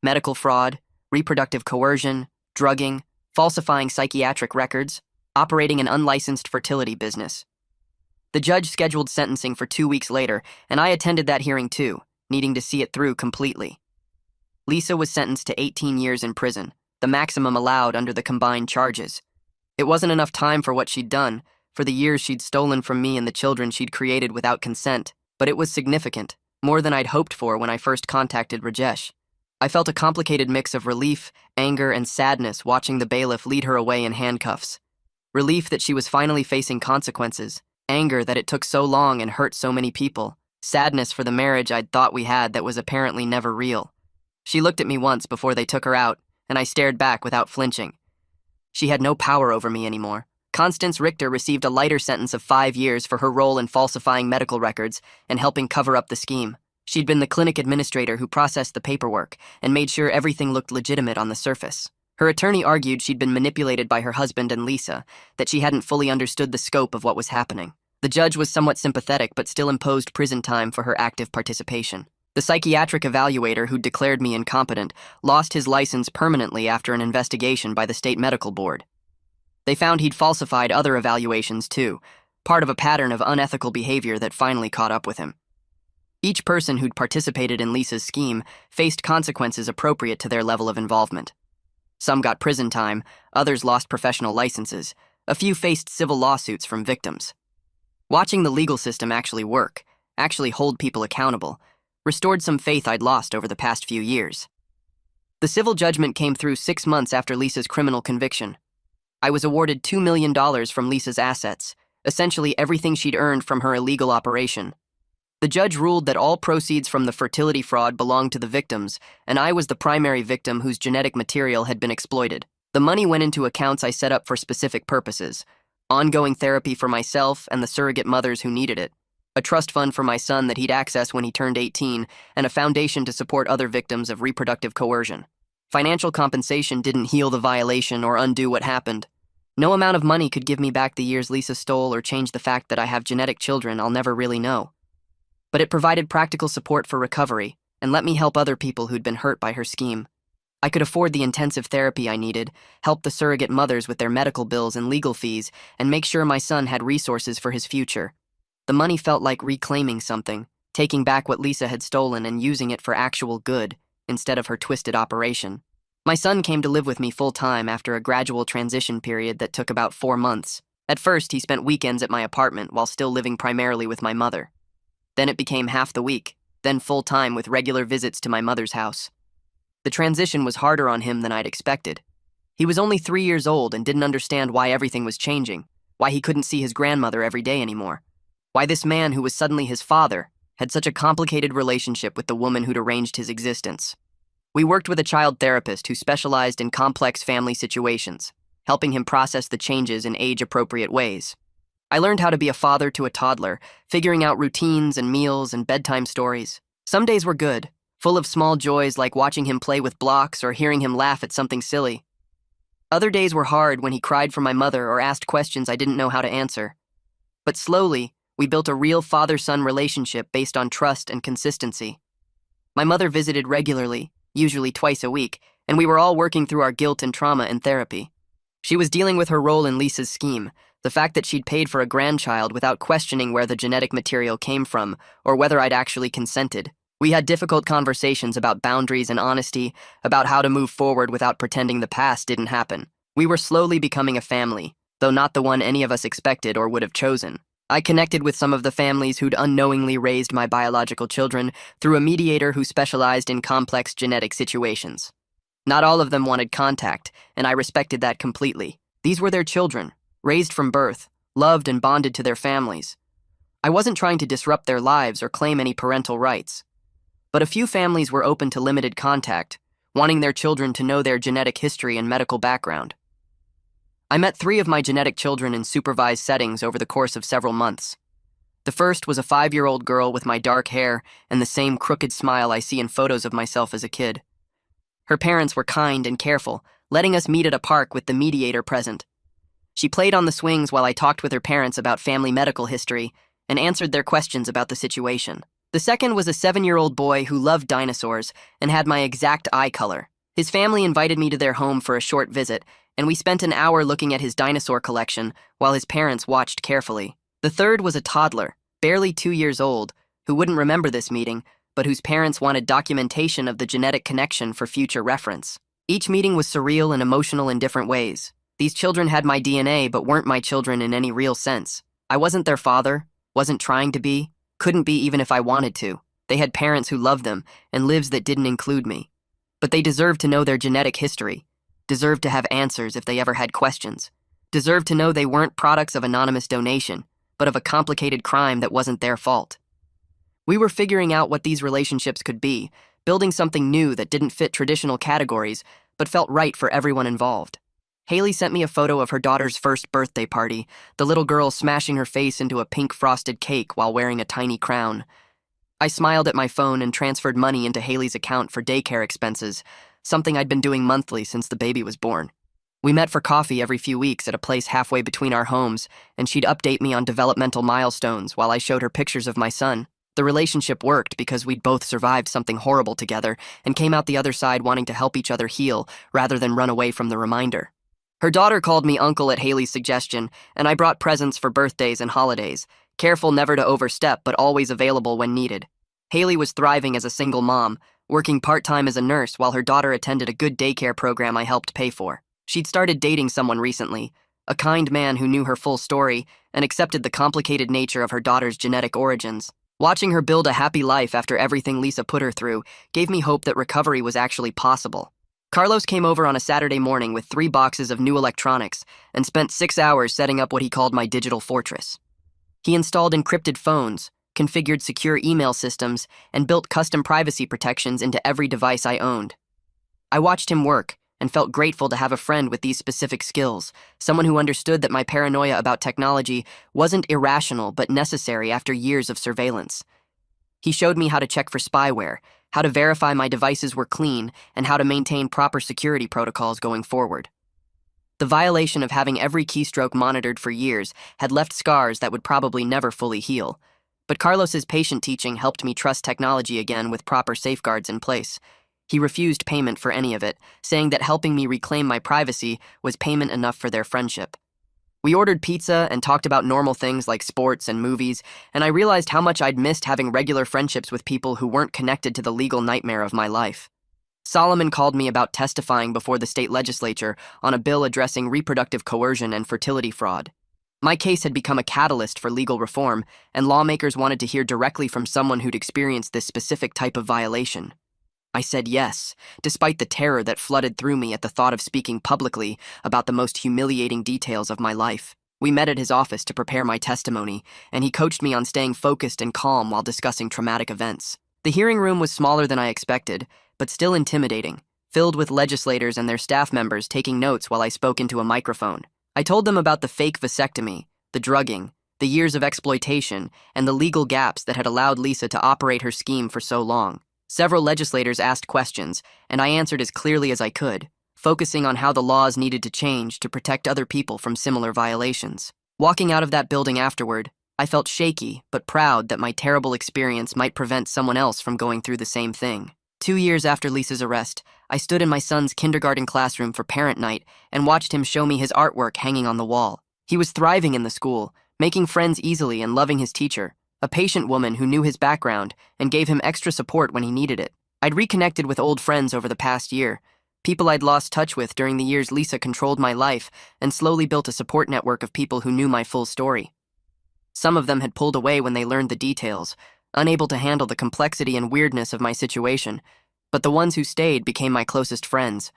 Medical fraud, reproductive coercion, drugging, falsifying psychiatric records, operating an unlicensed fertility business. The judge scheduled sentencing for 2 weeks later, and I attended that hearing too, needing to see it through completely. Lisa was sentenced to 18 years in prison, the maximum allowed under the combined charges. It wasn't enough time for what she'd done, for the years she'd stolen from me and the children she'd created without consent, but it was significant, more than I'd hoped for when I first contacted Rajesh. I felt a complicated mix of relief, anger, and sadness watching the bailiff lead her away in handcuffs. Relief that she was finally facing consequences, anger that it took so long and hurt so many people, sadness for the marriage I'd thought we had that was apparently never real. She looked at me once before they took her out, and I stared back without flinching. She had no power over me anymore. Constance Richter received a lighter sentence of 5 years for her role in falsifying medical records and helping cover up the scheme. She'd been the clinic administrator who processed the paperwork and made sure everything looked legitimate on the surface. Her attorney argued she'd been manipulated by her husband and Lisa, that she hadn't fully understood the scope of what was happening. The judge was somewhat sympathetic but still imposed prison time for her active participation. The psychiatric evaluator who declared me incompetent lost his license permanently after an investigation by the state medical board. They found he'd falsified other evaluations too, part of a pattern of unethical behavior that finally caught up with him. Each person who'd participated in Lisa's scheme faced consequences appropriate to their level of involvement. Some got prison time, others lost professional licenses, a few faced civil lawsuits from victims. Watching the legal system actually work, actually hold people accountable, restored some faith I'd lost over the past few years. The civil judgment came through 6 months after Lisa's criminal conviction. I was awarded $2 million from Lisa's assets, essentially everything she'd earned from her illegal operation. The judge ruled that all proceeds from the fertility fraud belonged to the victims, and I was the primary victim whose genetic material had been exploited. The money went into accounts I set up for specific purposes: ongoing therapy for myself and the surrogate mothers who needed it, a trust fund for my son that he'd access when he turned 18, and a foundation to support other victims of reproductive coercion. Financial compensation didn't heal the violation or undo what happened. No amount of money could give me back the years Lisa stole or change the fact that I have genetic children I'll never really know. But it provided practical support for recovery and let me help other people who'd been hurt by her scheme. I could afford the intensive therapy I needed, help the surrogate mothers with their medical bills and legal fees, and make sure my son had resources for his future. The money felt like reclaiming something, taking back what Lisa had stolen and using it for actual good, instead of her twisted operation. My son came to live with me full-time after a gradual transition period that took about 4 months. At first, he spent weekends at my apartment while still living primarily with my mother. Then it became half the week, then full-time with regular visits to my mother's house. The transition was harder on him than I'd expected. He was only 3 years old and didn't understand why everything was changing, why he couldn't see his grandmother every day anymore, why this man who was suddenly his father had such a complicated relationship with the woman who'd arranged his existence. We worked with a child therapist who specialized in complex family situations, helping him process the changes in age-appropriate ways. I learned how to be a father to a toddler, figuring out routines and meals and bedtime stories. Some days were good, full of small joys like watching him play with blocks or hearing him laugh at something silly. Other days were hard when he cried for my mother or asked questions I didn't know how to answer. But slowly, we built a real father-son relationship based on trust and consistency. My mother visited regularly, usually twice a week, and we were all working through our guilt and trauma in therapy. She was dealing with her role in Lisa's scheme, the fact that she'd paid for a grandchild without questioning where the genetic material came from or whether I'd actually consented. We had difficult conversations about boundaries and honesty, about how to move forward without pretending the past didn't happen. We were slowly becoming a family, though not the one any of us expected or would have chosen. I connected with some of the families who'd unknowingly raised my biological children through a mediator who specialized in complex genetic situations. Not all of them wanted contact, and I respected that completely. These were their children, raised from birth, loved and bonded to their families. I wasn't trying to disrupt their lives or claim any parental rights. But a few families were open to limited contact, wanting their children to know their genetic history and medical background. I met 3 of my genetic children in supervised settings over the course of several months. The first was a 5-year-old girl with my dark hair and the same crooked smile I see in photos of myself as a kid. Her parents were kind and careful, letting us meet at a park with the mediator present. She played on the swings while I talked with her parents about family medical history and answered their questions about the situation. The second was a 7-year-old boy who loved dinosaurs and had my exact eye color. His family invited me to their home for a short visit, and we spent an hour looking at his dinosaur collection while his parents watched carefully. The third was a toddler, barely 2 years old, who wouldn't remember this meeting, but whose parents wanted documentation of the genetic connection for future reference. Each meeting was surreal and emotional in different ways. These children had my DNA but weren't my children in any real sense. I wasn't their father, wasn't trying to be, couldn't be even if I wanted to. They had parents who loved them and lives that didn't include me. But they deserved to know their genetic history, deserved to have answers if they ever had questions, deserved to know they weren't products of anonymous donation, but of a complicated crime that wasn't their fault. We were figuring out what these relationships could be, building something new that didn't fit traditional categories, but felt right for everyone involved. Haley sent me a photo of her daughter's first birthday party, the little girl smashing her face into a pink frosted cake while wearing a tiny crown. I smiled at my phone and transferred money into Haley's account for daycare expenses, something I'd been doing monthly since the baby was born. We met for coffee every few weeks at a place halfway between our homes, and she'd update me on developmental milestones while I showed her pictures of my son. The relationship worked because we'd both survived something horrible together and came out the other side wanting to help each other heal rather than run away from the reminder. Her daughter called me uncle at Haley's suggestion, and I brought presents for birthdays and holidays, careful never to overstep but always available when needed. Haley was thriving as a single mom, working part-time as a nurse while her daughter attended a good daycare program I helped pay for. She'd started dating someone recently, a kind man who knew her full story and accepted the complicated nature of her daughter's genetic origins. Watching her build a happy life after everything Lisa put her through gave me hope that recovery was actually possible. Carlos came over on a Saturday morning with 3 boxes of new electronics and spent 6 hours setting up what he called my digital fortress. He installed encrypted phones, configured secure email systems, and built custom privacy protections into every device I owned. I watched him work and felt grateful to have a friend with these specific skills, someone who understood that my paranoia about technology wasn't irrational but necessary after years of surveillance. He showed me how to check for spyware, how to verify my devices were clean, and how to maintain proper security protocols going forward. The violation of having every keystroke monitored for years had left scars that would probably never fully heal. But Carlos's patient teaching helped me trust technology again with proper safeguards in place. He refused payment for any of it, saying that helping me reclaim my privacy was payment enough for their friendship. We ordered pizza and talked about normal things like sports and movies, and I realized how much I'd missed having regular friendships with people who weren't connected to the legal nightmare of my life. Solomon called me about testifying before the state legislature on a bill addressing reproductive coercion and fertility fraud. My case had become a catalyst for legal reform, and lawmakers wanted to hear directly from someone who'd experienced this specific type of violation. I said yes, despite the terror that flooded through me at the thought of speaking publicly about the most humiliating details of my life. We met at his office to prepare my testimony, and he coached me on staying focused and calm while discussing traumatic events. The hearing room was smaller than I expected, but still intimidating, filled with legislators and their staff members taking notes while I spoke into a microphone. I told them about the fake vasectomy, the drugging, the years of exploitation, and the legal gaps that had allowed Lisa to operate her scheme for so long. Several legislators asked questions, and I answered as clearly as I could, focusing on how the laws needed to change to protect other people from similar violations. Walking out of that building afterward, I felt shaky but proud that my terrible experience might prevent someone else from going through the same thing. 2 years after Lisa's arrest, I stood in my son's kindergarten classroom for parent night and watched him show me his artwork hanging on the wall. He was thriving in the school, making friends easily and loving his teacher, a patient woman who knew his background and gave him extra support when he needed it. I'd reconnected with old friends over the past year, people I'd lost touch with during the years Lisa controlled my life, and slowly built a support network of people who knew my full story. Some of them had pulled away when they learned the details, unable to handle the complexity and weirdness of my situation, but the ones who stayed became my closest friends.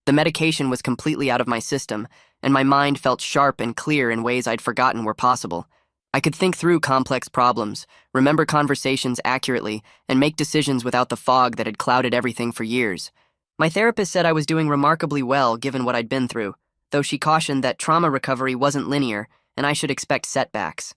The medication was completely out of my system, and my mind felt sharp and clear in ways I'd forgotten were possible. I could think through complex problems, remember conversations accurately, and make decisions without the fog that had clouded everything for years. My therapist said I was doing remarkably well given what I'd been through, though she cautioned that trauma recovery wasn't linear and I should expect setbacks.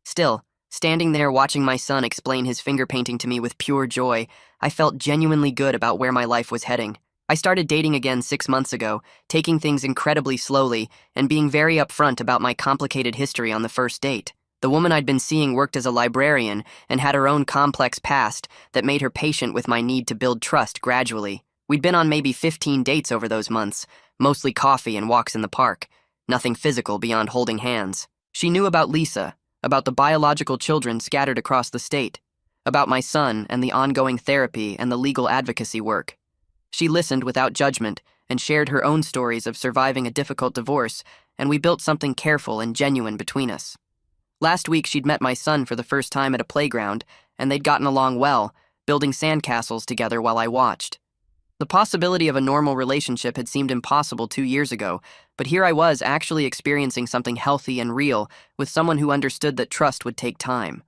Still, standing there watching my son explain his finger painting to me with pure joy, I felt genuinely good about where my life was heading. I started dating again 6 months ago, taking things incredibly slowly and being very upfront about my complicated history on the first date. The woman I'd been seeing worked as a librarian and had her own complex past that made her patient with my need to build trust gradually. We'd been on maybe 15 dates over those months, mostly coffee and walks in the park. Nothing physical beyond holding hands. She knew about Lisa, about the biological children scattered across the state, about my son and the ongoing therapy and the legal advocacy work. She listened without judgment and shared her own stories of surviving a difficult divorce, and we built something careful and genuine between us. Last week, she'd met my son for the first time at a playground, and they'd gotten along well, building sandcastles together while I watched. The possibility of a normal relationship had seemed impossible 2 years ago, but here I was actually experiencing something healthy and real with someone who understood that trust would take time.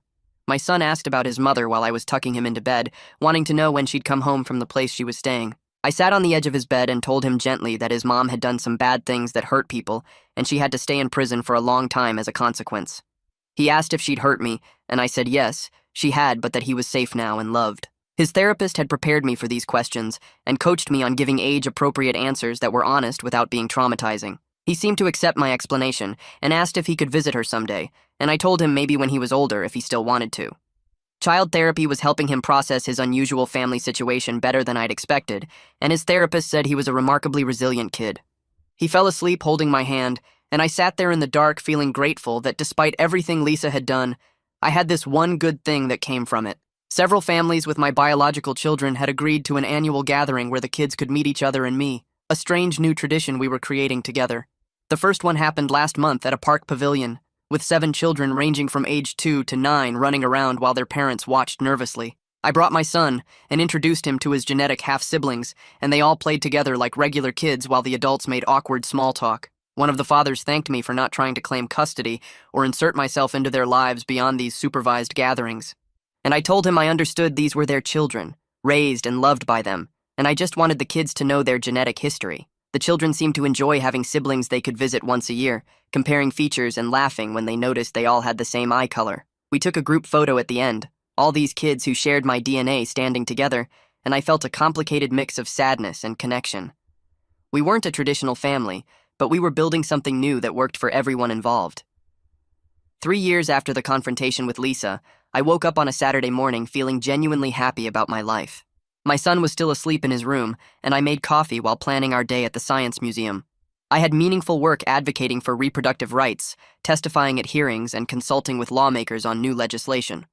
My son asked about his mother while I was tucking him into bed, wanting to know when she'd come home from the place she was staying. I sat on the edge of his bed and told him gently that his mom had done some bad things that hurt people, and she had to stay in prison for a long time as a consequence. He asked if she'd hurt me, and I said yes, she had, but that he was safe now and loved. His therapist had prepared me for these questions and coached me on giving age-appropriate answers that were honest without being traumatizing. He seemed to accept my explanation and asked if he could visit her someday, and I told him maybe when he was older if he still wanted to. Child therapy was helping him process his unusual family situation better than I'd expected, and his therapist said he was a remarkably resilient kid. He fell asleep holding my hand, and I sat there in the dark feeling grateful that despite everything Lisa had done, I had this one good thing that came from it. Several families with my biological children had agreed to an annual gathering where the kids could meet each other and me, a strange new tradition we were creating together. The first one happened last month at a park pavilion, with 7 children ranging from age 2 to 9 running around while their parents watched nervously. I brought my son and introduced him to his genetic half-siblings, and they all played together like regular kids while the adults made awkward small talk. One of the fathers thanked me for not trying to claim custody or insert myself into their lives beyond these supervised gatherings. And I told him I understood these were their children, raised and loved by them, and I just wanted the kids to know their genetic history. The children seemed to enjoy having siblings they could visit once a year, comparing features and laughing when they noticed they all had the same eye color. We took a group photo at the end, all these kids who shared my DNA standing together, and I felt a complicated mix of sadness and connection. We weren't a traditional family, but we were building something new that worked for everyone involved. 3 years after the confrontation with Lisa, I woke up on a Saturday morning feeling genuinely happy about my life. My son was still asleep in his room, and I made coffee while planning our day at the Science Museum. I had meaningful work advocating for reproductive rights, testifying at hearings, and consulting with lawmakers on new legislation.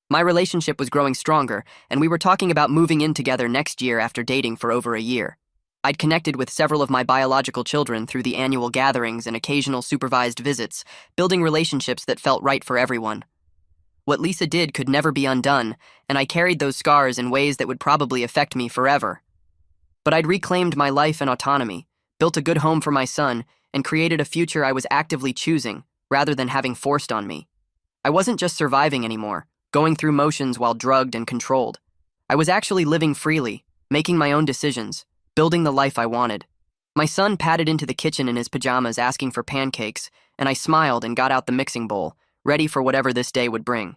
My relationship was growing stronger, and we were talking about moving in together next year after dating for over a year. I'd connected with several of my biological children through the annual gatherings and occasional supervised visits, building relationships that felt right for everyone. What Lisa did could never be undone, and I carried those scars in ways that would probably affect me forever. But I'd reclaimed my life and autonomy, built a good home for my son, and created a future I was actively choosing, rather than having forced on me. I wasn't just surviving anymore, going through motions while drugged and controlled. I was actually living freely, making my own decisions, building the life I wanted. My son padded into the kitchen in his pajamas asking for pancakes, and I smiled and got out the mixing bowl, ready for whatever this day would bring.